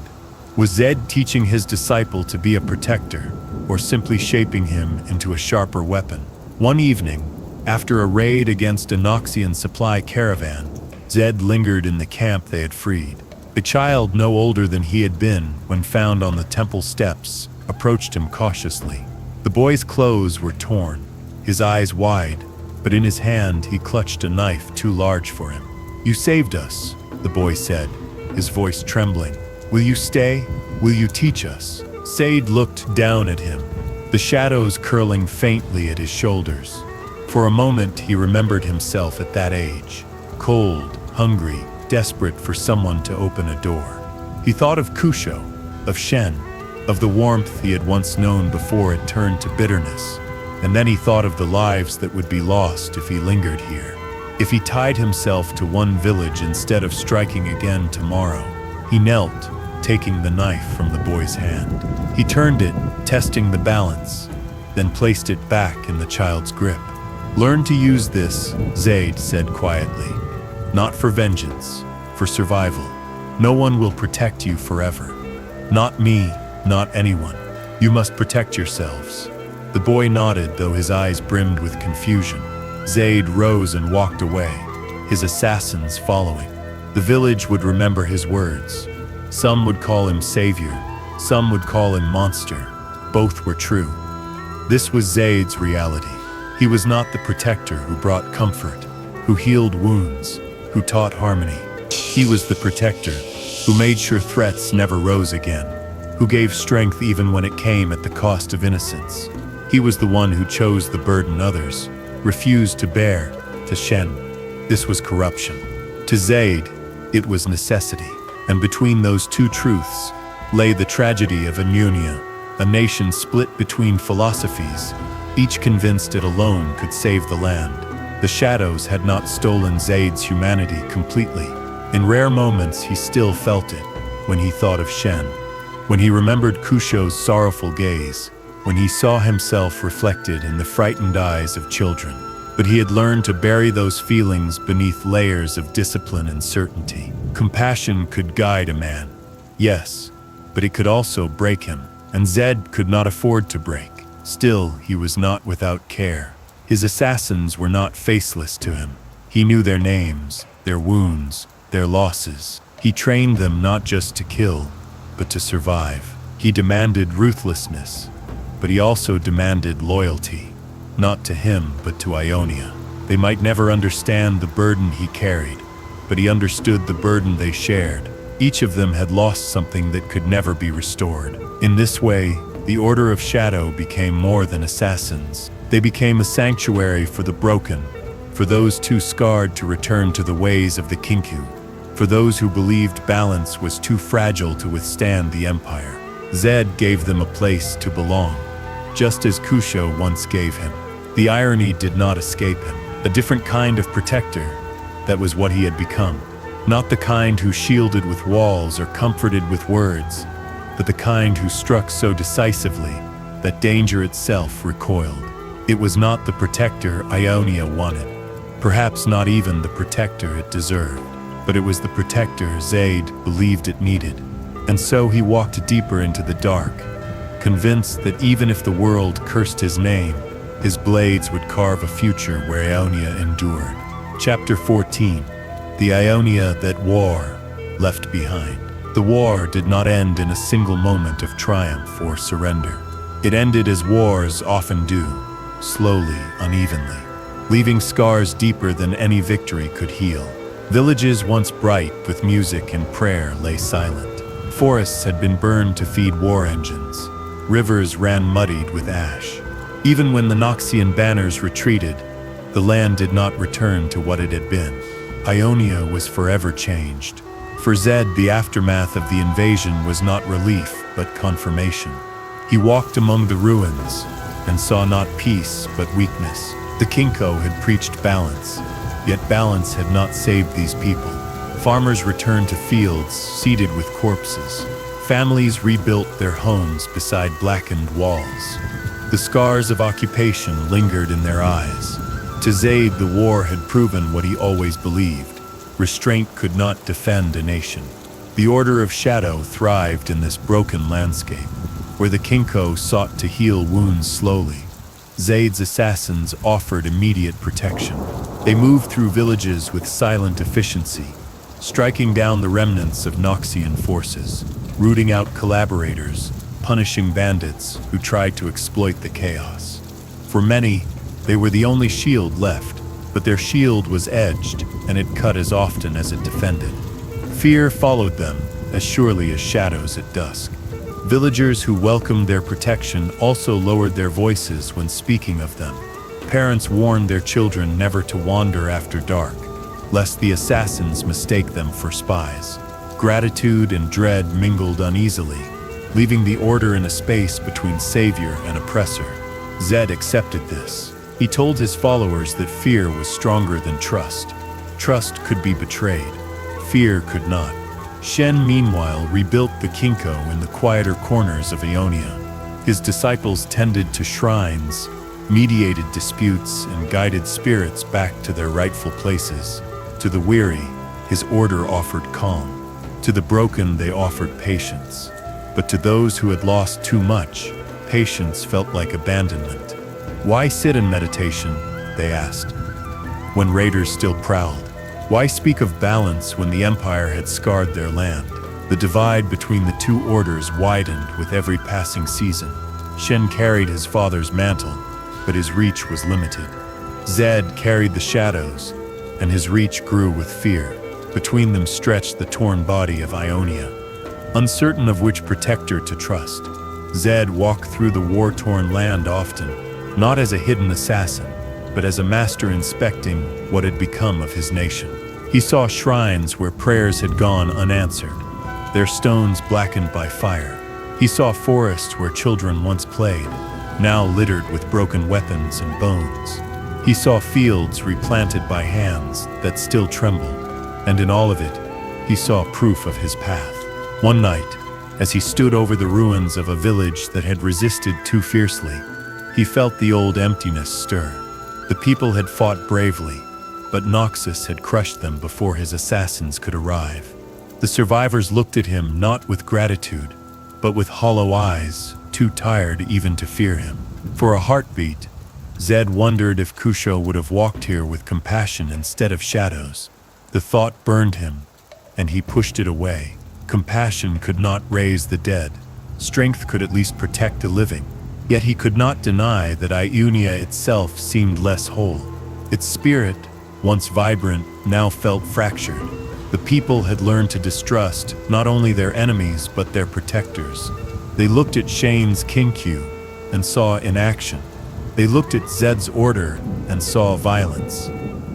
Was Zed teaching his disciple to be a protector, or simply shaping him into a sharper weapon? One evening, after a raid against a Noxian supply caravan, Zed lingered in the camp they had freed. A child no older than he had been when found on the temple steps approached him cautiously. The boy's clothes were torn, his eyes wide, but in his hand he clutched a knife too large for him. "You saved us," the boy said, his voice trembling. "Will you stay? Will you teach us?" Zed looked down at him, the shadows curling faintly at his shoulders. For a moment he remembered himself at that age, cold, hungry, desperate for someone to open a door. He thought of Kusho, of Shen, of the warmth he had once known before it turned to bitterness. And then he thought of the lives that would be lost if he lingered here. If he tied himself to one village instead of striking again tomorrow. He knelt, taking the knife from the boy's hand. He turned it, testing the balance, then placed it back in the child's grip. "Learn to use this," Zed said quietly. "Not for vengeance, for survival. No one will protect you forever. Not me, not anyone. You must protect yourselves." The boy nodded, though his eyes brimmed with confusion. Zed rose and walked away, his assassins following. The village would remember his words. Some would call him savior, some would call him monster. Both were true. This was Zed's reality. He was not the protector who brought comfort, who healed wounds, who taught harmony. He was the protector who made sure threats never rose again, who gave strength even when it came at the cost of innocence. He was the one who chose the burden others refused to bear. To Shen, this was corruption. To Zed, it was necessity. And between those two truths lay the tragedy of Ionian, a nation split between philosophies, each convinced it alone could save the land. The shadows had not stolen Zed's humanity completely. In rare moments he still felt it, when he thought of Shen. When he remembered Kusho's sorrowful gaze, when he saw himself reflected in the frightened eyes of children. But he had learned to bury those feelings beneath layers of discipline and certainty. Compassion could guide a man, yes, but it could also break him, and Zed could not afford to break. Still, he was not without care. His assassins were not faceless to him. He knew their names, their wounds, their losses. He trained them not just to kill, but to survive. He demanded ruthlessness, but he also demanded loyalty, not to him, but to Ionia. They might never understand the burden he carried, but he understood the burden they shared. Each of them had lost something that could never be restored. In this way, the Order of Shadow became more than assassins. They became a sanctuary for the broken, for those too scarred to return to the ways of the Kinkou, for those who believed balance was too fragile to withstand the Empire. Zed gave them a place to belong, just as Kusho once gave him. The irony did not escape him. A different kind of protector, that was what he had become. Not the kind who shielded with walls or comforted with words, but the kind who struck so decisively that danger itself recoiled. It was not the protector Ionia wanted, perhaps not even the protector it deserved, but it was the protector Zed believed it needed. And so he walked deeper into the dark, convinced that even if the world cursed his name, his blades would carve a future where Ionia endured. Chapter 14. The Ionia that war left behind. The war did not end in a single moment of triumph or surrender. It ended as wars often do, slowly, unevenly, leaving scars deeper than any victory could heal. Villages once bright with music and prayer lay silent. Forests had been burned to feed war engines. Rivers ran muddied with ash. Even when the Noxian banners retreated, the land did not return to what it had been. Ionia was forever changed. For Zed, the aftermath of the invasion was not relief, but confirmation. He walked among the ruins and saw not peace, but weakness. The Kinkou had preached balance, yet balance had not saved these people. Farmers returned to fields seeded with corpses. Families rebuilt their homes beside blackened walls. The scars of occupation lingered in their eyes. To Zed, the war had proven what he always believed. Restraint could not defend a nation. The Order of Shadow thrived in this broken landscape, where the Kinkou sought to heal wounds slowly. Zed's assassins offered immediate protection. They moved through villages with silent efficiency, striking down the remnants of Noxian forces, rooting out collaborators, punishing bandits who tried to exploit the chaos. For many, they were the only shield left, but their shield was edged, and it cut as often as it defended. Fear followed them as surely as shadows at dusk. Villagers who welcomed their protection also lowered their voices when speaking of them. Parents warned their children never to wander after dark, lest the assassins mistake them for spies. Gratitude and dread mingled uneasily, leaving the order in a space between savior and oppressor. Zed accepted this. He told his followers that fear was stronger than trust. Trust could be betrayed. Fear could not. Shen, meanwhile, rebuilt the Kinkou in the quieter corners of Ionia. His disciples tended to shrines, mediated disputes, and guided spirits back to their rightful places. To the weary, his order offered calm. To the broken, they offered patience. But to those who had lost too much, patience felt like abandonment. Why sit in meditation, they asked, when raiders still prowled? Why speak of balance when the Empire had scarred their land? The divide between the two orders widened with every passing season. Shen carried his father's mantle, but his reach was limited. Zed carried the shadows, and his reach grew with fear. Between them stretched the torn body of Ionia. Uncertain of which protector to trust, Zed walked through the war-torn land often, not as a hidden assassin, but as a master inspecting what had become of his nation. He saw shrines where prayers had gone unanswered, their stones blackened by fire. He saw forests where children once played, now littered with broken weapons and bones. He saw fields replanted by hands that still trembled, and in all of it, he saw proof of his path. One night, As he stood over the ruins of a village that had resisted too fiercely, he felt the old emptiness stir. The people had fought bravely, but Noxus had crushed them before his assassins could arrive. The survivors looked at him not with gratitude, but with hollow eyes, too tired even to fear him. For a heartbeat, Zed wondered if Kusho would have walked here with compassion instead of shadows. The thought burned him, and he pushed it away. Compassion could not raise the dead. Strength could at least protect the living. Yet he could not deny that Ionia itself seemed less whole. Its spirit, once vibrant, now felt fractured. The people had learned to distrust not only their enemies but their protectors. They looked at Shen's Kinkou and saw inaction. They looked at Zed's order and saw violence.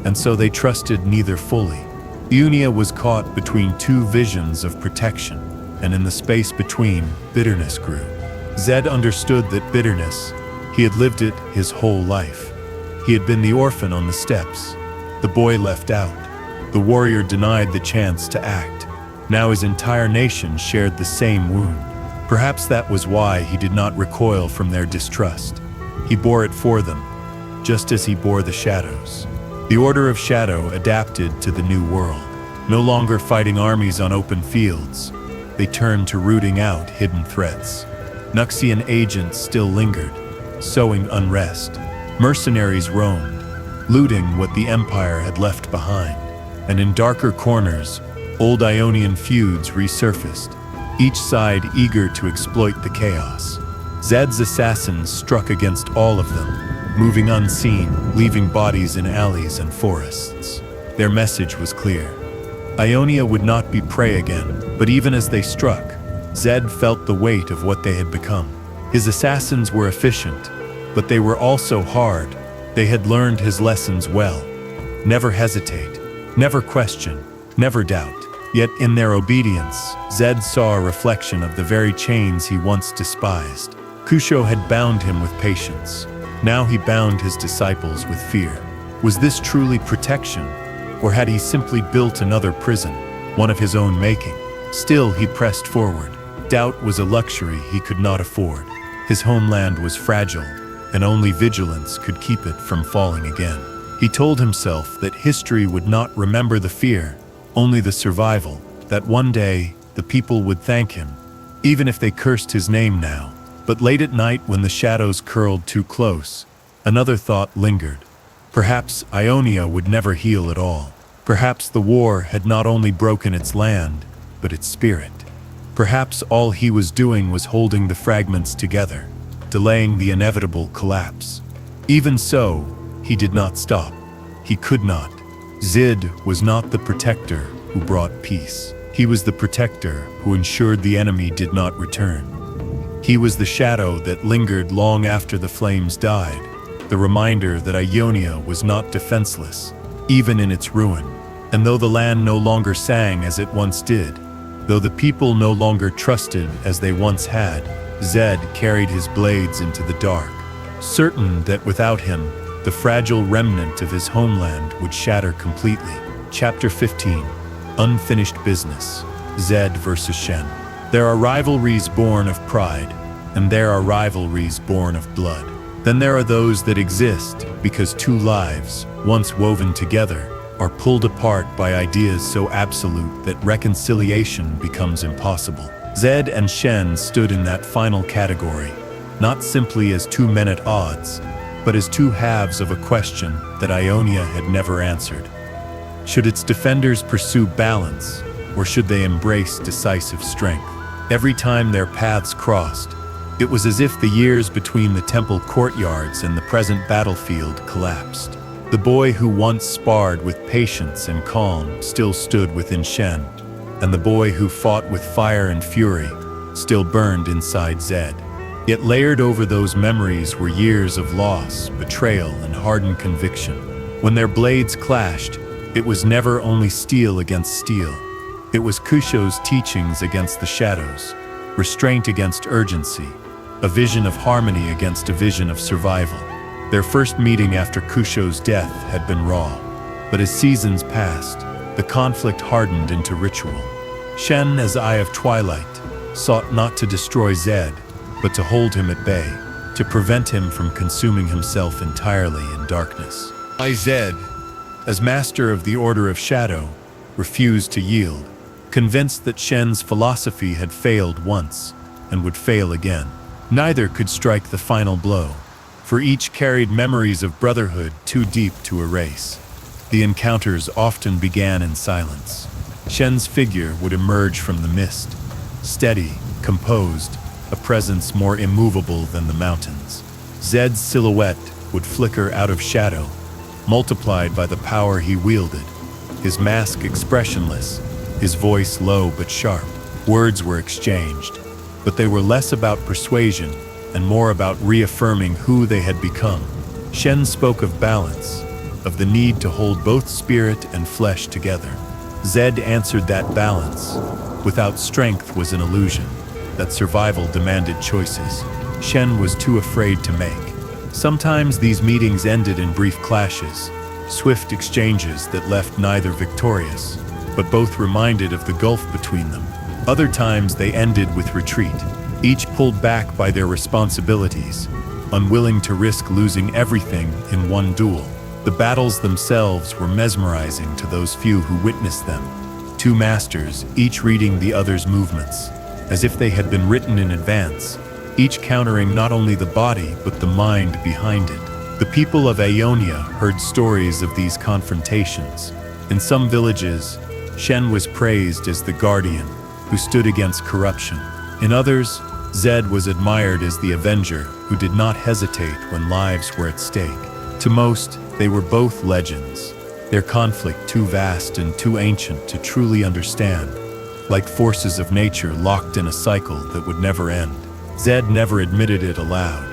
And so they trusted neither fully. Ionia was caught between two visions of protection, and in the space between, bitterness grew. Zed understood that bitterness, he had lived it his whole life. He had been the orphan on the steppes, the boy left out. The warrior denied the chance to act. Now his entire nation shared the same wound. Perhaps that was why he did not recoil from their distrust. He bore it for them, just as he bore the shadows. The Order of Shadow adapted to the new world. No longer fighting armies on open fields, they turned to rooting out hidden threats. Noxian agents still lingered, sowing unrest. Mercenaries roamed, looting what the Empire had left behind. And in darker corners, old Ionian feuds resurfaced, each side eager to exploit the chaos. Zed's assassins struck against all of them, moving unseen, leaving bodies in alleys and forests. Their message was clear. Ionia would not be prey again, but even as they struck, Zed felt the weight of what they had become. His assassins were efficient, but they were also hard. They had learned his lessons well. Never hesitate, never question, never doubt. Yet in their obedience, Zed saw a reflection of the very chains he once despised. Kusho had bound him with patience. Now he bound his disciples with fear. Was this truly protection, or had he simply built another prison, one of his own making? Still he pressed forward. Doubt was a luxury he could not afford. His homeland was fragile, and only vigilance could keep it from falling again. He told himself that history would not remember the fear, only the survival, that one day the people would thank him, even if they cursed his name now. But late at night, when the shadows curled too close, another thought lingered. Perhaps Ionia would never heal at all. Perhaps the war had not only broken its land, but its spirit. Perhaps all he was doing was holding the fragments together, delaying the inevitable collapse. Even so, he did not stop. He could not. Zed was not the protector who brought peace. He was the protector who ensured the enemy did not return. He was the shadow that lingered long after the flames died, the reminder that Ionia was not defenseless, even in its ruin. And though the land no longer sang as it once did, though the people no longer trusted as they once had, Zed carried his blades into the dark, certain that without him, the fragile remnant of his homeland would shatter completely. Chapter 15. Unfinished Business. Zed versus Shen. There are rivalries born of pride, and there are rivalries born of blood. Then there are those that exist because two lives, once woven together, are pulled apart by ideas so absolute that reconciliation becomes impossible. Zed and Shen stood in that final category, not simply as two men at odds, but as two halves of a question that Ionia had never answered. Should its defenders pursue balance, or should they embrace decisive strength? Every time their paths crossed, it was as if the years between the temple courtyards and the present battlefield collapsed. The boy who once sparred with patience and calm still stood within Shen, and the boy who fought with fire and fury still burned inside Zed. Yet layered over those memories were years of loss, betrayal, and hardened conviction. When their blades clashed, it was never only steel against steel. It was Kusho's teachings against the shadows, restraint against urgency, a vision of harmony against a vision of survival. Their first meeting after Kusho's death had been raw, but as seasons passed, the conflict hardened into ritual. Shen as Eye of Twilight, sought not to destroy Zed, but to hold him at bay, to prevent him from consuming himself entirely in darkness. Zed, as master of the Order of Shadow, refused to yield, convinced that Shen's philosophy had failed once and would fail again. Neither could strike the final blow, for each carried memories of brotherhood too deep to erase. The encounters often began in silence. Shen's figure would emerge from the mist, steady, composed, a presence more immovable than the mountains. Zed's silhouette would flicker out of shadow, multiplied by the power he wielded, his mask expressionless, his voice low but sharp. Words were exchanged, but they were less about persuasion and more about reaffirming who they had become. Shen spoke of balance, of the need to hold both spirit and flesh together. Zed answered that balance. Without strength was an illusion, that survival demanded choices Shen was too afraid to make. Sometimes these meetings ended in brief clashes, swift exchanges that left neither victorious, but both reminded of the gulf between them. Other times they ended with retreat, each pulled back by their responsibilities, unwilling to risk losing everything in one duel. The battles themselves were mesmerizing to those few who witnessed them. Two masters, each reading the other's movements, as if they had been written in advance, each countering not only the body but the mind behind it. The people of Aeonia heard stories of these confrontations. In some villages, Shen was praised as the guardian who stood against corruption. In others, Zed was admired as the avenger who did not hesitate when lives were at stake. To most, they were both legends, their conflict too vast and too ancient to truly understand, like forces of nature locked in a cycle that would never end. Zed never admitted it aloud,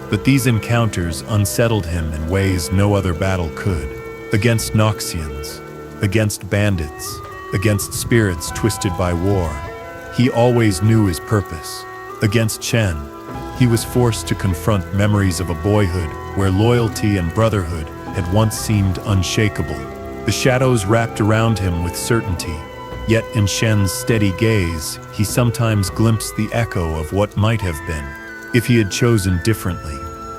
but these encounters unsettled him in ways no other battle could. Against Noxians, against bandits, against spirits twisted by war, he always knew his purpose. Against Shen, he was forced to confront memories of a boyhood where loyalty and brotherhood had once seemed unshakable. The shadows wrapped around him with certainty, yet in Shen's steady gaze, he sometimes glimpsed the echo of what might have been, if he had chosen differently.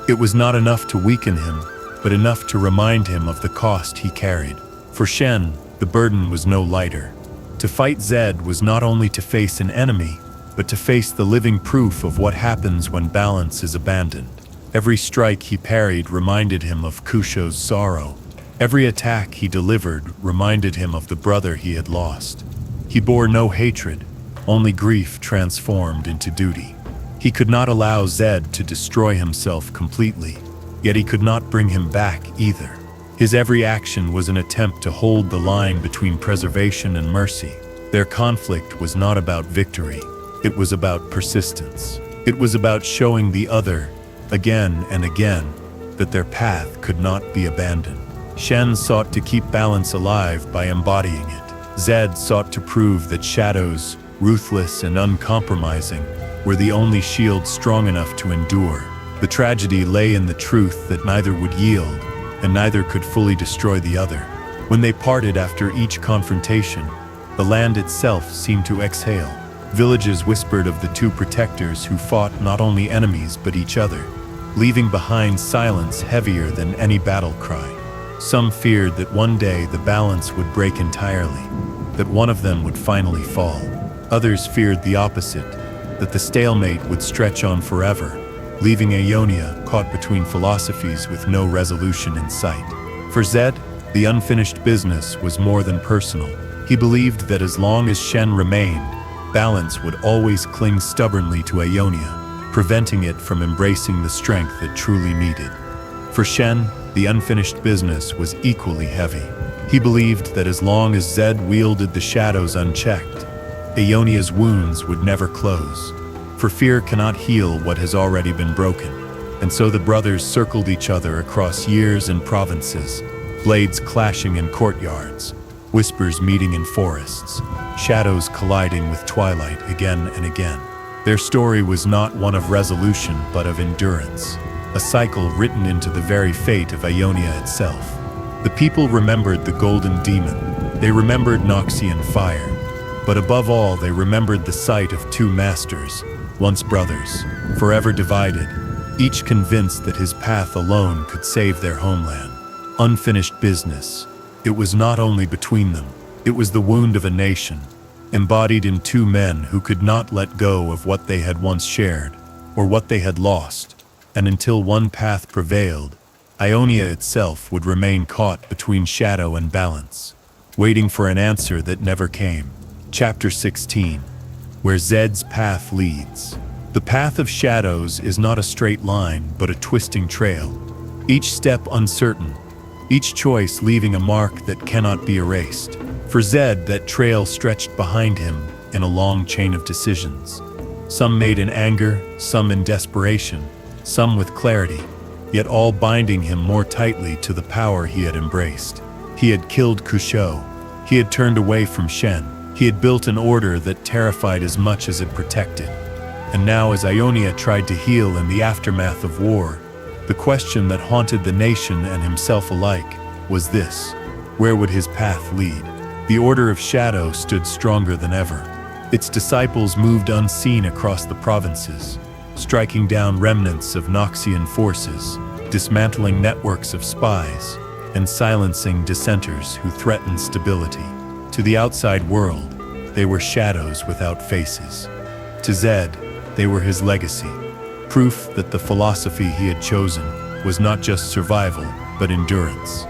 It was not enough to weaken him, but enough to remind him of the cost he carried. For Shen, the burden was no lighter. To fight Zed was not only to face an enemy, but to face the living proof of what happens when balance is abandoned. Every strike he parried reminded him of Kusho's sorrow. Every attack he delivered reminded him of the brother he had lost. He bore no hatred, only grief transformed into duty. He could not allow Zed to destroy himself completely, yet he could not bring him back either. His every action was an attempt to hold the line between preservation and mercy. Their conflict was not about victory. It was about persistence. It was about showing the other, again and again, that their path could not be abandoned. Shen sought to keep balance alive by embodying it. Zed sought to prove that shadows, ruthless and uncompromising, were the only shield strong enough to endure. The tragedy lay in the truth that neither would yield, and neither could fully destroy the other. When they parted after each confrontation, the land itself seemed to exhale. Villages whispered of the two protectors who fought not only enemies but each other, leaving behind silence heavier than any battle cry. Some feared that one day the balance would break entirely, that one of them would finally fall. Others feared the opposite, that the stalemate would stretch on forever, leaving Aeonia caught between philosophies with no resolution in sight. For Zed, the unfinished business was more than personal. He believed that as long as Shen remained, balance would always cling stubbornly to Aeonia, preventing it from embracing the strength it truly needed. For Shen, the unfinished business was equally heavy. He believed that as long as Zed wielded the shadows unchecked, Aeonia's wounds would never close. For fear cannot heal what has already been broken. And so the brothers circled each other across years and provinces, blades clashing in courtyards, whispers meeting in forests, shadows colliding with twilight again and again. Their story was not one of resolution but of endurance, a cycle written into the very fate of Aeonia itself. The people remembered the golden demon. They remembered Noxian fire. But above all, they remembered the sight of two masters, once brothers, forever divided, each convinced that his path alone could save their homeland. Unfinished business. It was not only between them, it was the wound of a nation, embodied in two men who could not let go of what they had once shared, or what they had lost, and until one path prevailed, Ionia itself would remain caught between shadow and balance, waiting for an answer that never came. Chapter 16. Where Zed's path leads. The path of shadows is not a straight line, but a twisting trail, each step uncertain, each choice leaving a mark that cannot be erased. For Zed, that trail stretched behind him in a long chain of decisions. Some made in anger, some in desperation, some with clarity, yet all binding him more tightly to the power he had embraced. He had killed Kusho. He had turned away from Shen. He had built an order that terrified as much as it protected. And now, as Ionia tried to heal in the aftermath of war, the question that haunted the nation and himself alike was this: where would his path lead? The Order of Shadow stood stronger than ever. Its disciples moved unseen across the provinces, striking down remnants of Noxian forces, dismantling networks of spies, and silencing dissenters who threatened stability. To the outside world, they were shadows without faces. To Zed, they were his legacy, proof that the philosophy he had chosen was not just survival, but endurance.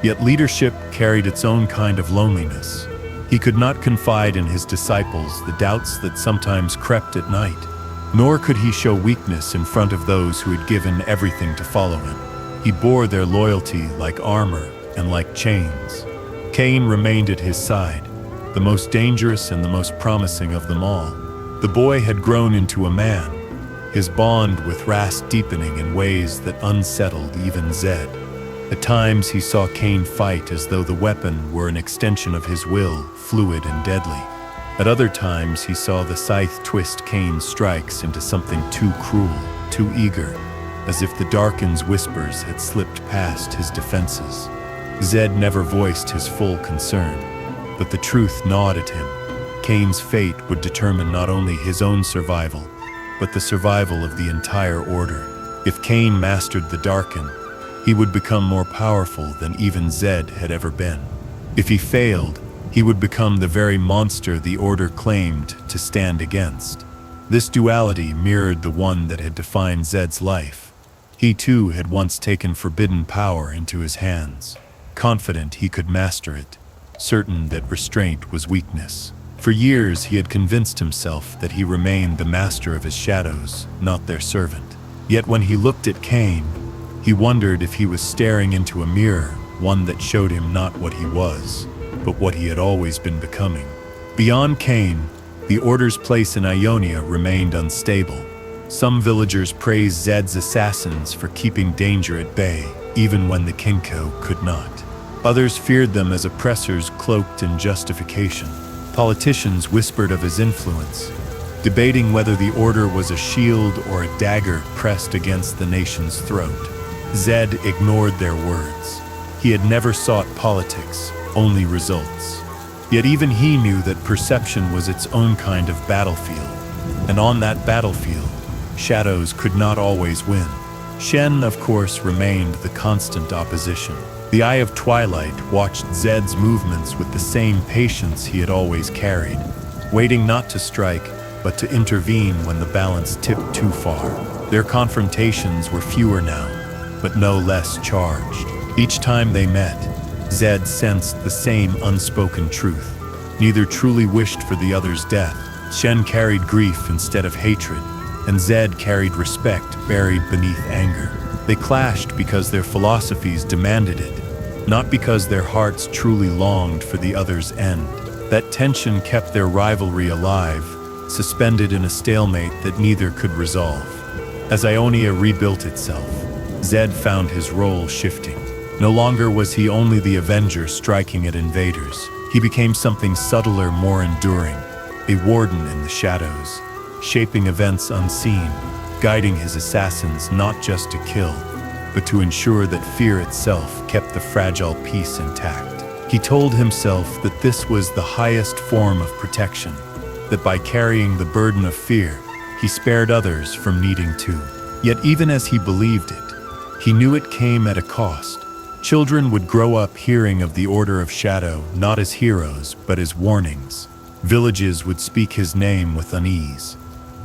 Yet leadership carried its own kind of loneliness. He could not confide in his disciples the doubts that sometimes crept at night, nor could he show weakness in front of those who had given everything to follow him. He bore their loyalty like armor and like chains. Kayn remained at his side, the most dangerous and the most promising of them all. The boy had grown into a man, his bond with Rhaast deepening in ways that unsettled even Zed. At times he saw Kayn fight as though the weapon were an extension of his will, fluid and deadly. At other times he saw the scythe twist Kayn's strikes into something too cruel, too eager, as if the Darken's whispers had slipped past his defenses. Zed never voiced his full concern, but the truth gnawed at him. Kayn's fate would determine not only his own survival, but the survival of the entire order. If Kayn mastered the Darken, he would become more powerful than even Zed had ever been. If he failed, he would become the very monster the Order claimed to stand against. This duality mirrored the one that had defined Zed's life. He too had once taken forbidden power into his hands, confident he could master it, certain that restraint was weakness. For years he had convinced himself that he remained the master of his shadows, not their servant. Yet when he looked at Kayn, he wondered if he was staring into a mirror, one that showed him not what he was, but what he had always been becoming. Beyond Kayn, the Order's place in Ionia remained unstable. Some villagers praised Zed's assassins for keeping danger at bay, even when the Kinkou could not. Others feared them as oppressors cloaked in justification. Politicians whispered of his influence, debating whether the Order was a shield or a dagger pressed against the nation's throat. Zed ignored their words. He had never sought politics, only results. Yet even he knew that perception was its own kind of battlefield, and on that battlefield, shadows could not always win. Shen, of course, remained the constant opposition. The Eye of Twilight watched Zed's movements with the same patience he had always carried, waiting not to strike, but to intervene when the balance tipped too far. Their confrontations were fewer now, but no less charged. Each time they met, Zed sensed the same unspoken truth. Neither truly wished for the other's death. Shen carried grief instead of hatred, and Zed carried respect buried beneath anger. They clashed because their philosophies demanded it, not because their hearts truly longed for the other's end. That tension kept their rivalry alive, suspended in a stalemate that neither could resolve. As Ionia rebuilt itself, Zed found his role shifting. No longer was he only the avenger striking at invaders. He became something subtler, more enduring, a warden in the shadows, shaping events unseen, guiding his assassins not just to kill, but to ensure that fear itself kept the fragile peace intact. He told himself that this was the highest form of protection, that by carrying the burden of fear, he spared others from needing to. Yet even as he believed it, he knew it came at a cost. Children would grow up hearing of the Order of Shadow not as heroes, but as warnings. Villages would speak his name with unease.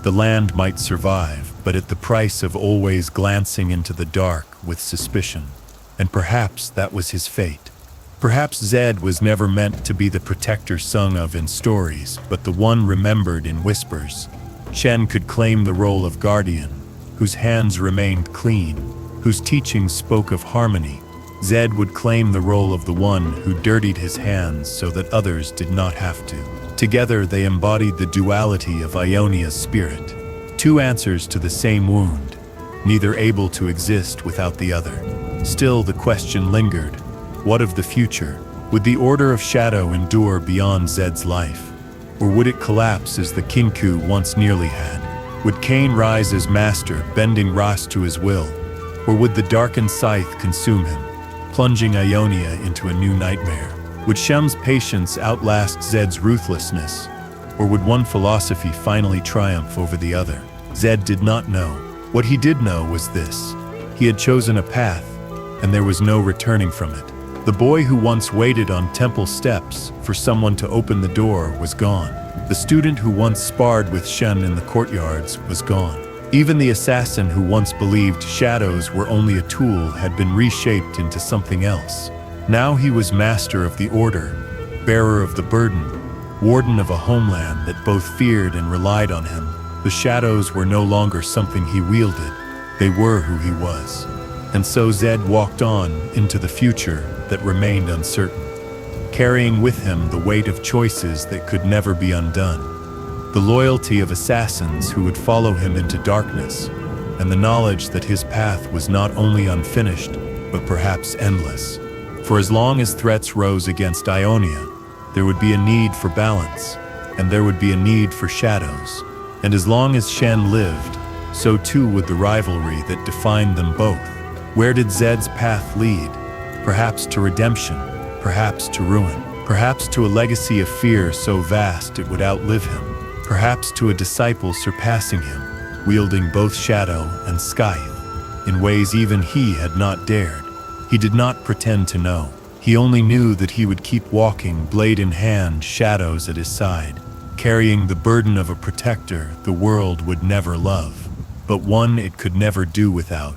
The land might survive, but at the price of always glancing into the dark with suspicion. And perhaps that was his fate. Perhaps Zed was never meant to be the protector sung of in stories, but the one remembered in whispers. Shen could claim the role of guardian, whose hands remained clean, whose teachings spoke of harmony. Zed would claim the role of the one who dirtied his hands so that others did not have to. Together they embodied the duality of Ionia's spirit. Two answers to the same wound, neither able to exist without the other. Still the question lingered. What of the future? Would the Order of Shadow endure beyond Zed's life? Or would it collapse as the Kinkou once nearly had? Would Kayn rise as master, bending Rhaast to his will? Or would the darkened scythe consume him, plunging Ionia into a new nightmare? Would Shem's patience outlast Zed's ruthlessness? Or would one philosophy finally triumph over the other? Zed did not know. What he did know was this. He had chosen a path, and there was no returning from it. The boy who once waited on temple steps for someone to open the door was gone. The student who once sparred with Shen in the courtyards was gone. Even the assassin who once believed shadows were only a tool had been reshaped into something else. Now he was master of the order, bearer of the burden, warden of a homeland that both feared and relied on him. The shadows were no longer something he wielded, they were who he was. And so Zed walked on into the future that remained uncertain, carrying with him the weight of choices that could never be undone, the loyalty of assassins who would follow him into darkness, and the knowledge that his path was not only unfinished, but perhaps endless. For as long as threats rose against Ionia, there would be a need for balance, and there would be a need for shadows. And as long as Shen lived, so too would the rivalry that defined them both. Where did Zed's path lead? Perhaps to redemption, perhaps to ruin, perhaps to a legacy of fear so vast it would outlive him, perhaps to a disciple surpassing him, wielding both shadow and scythe, in ways even he had not dared. He did not pretend to know. He only knew that he would keep walking, blade in hand, shadows at his side, carrying the burden of a protector the world would never love, but one it could never do without.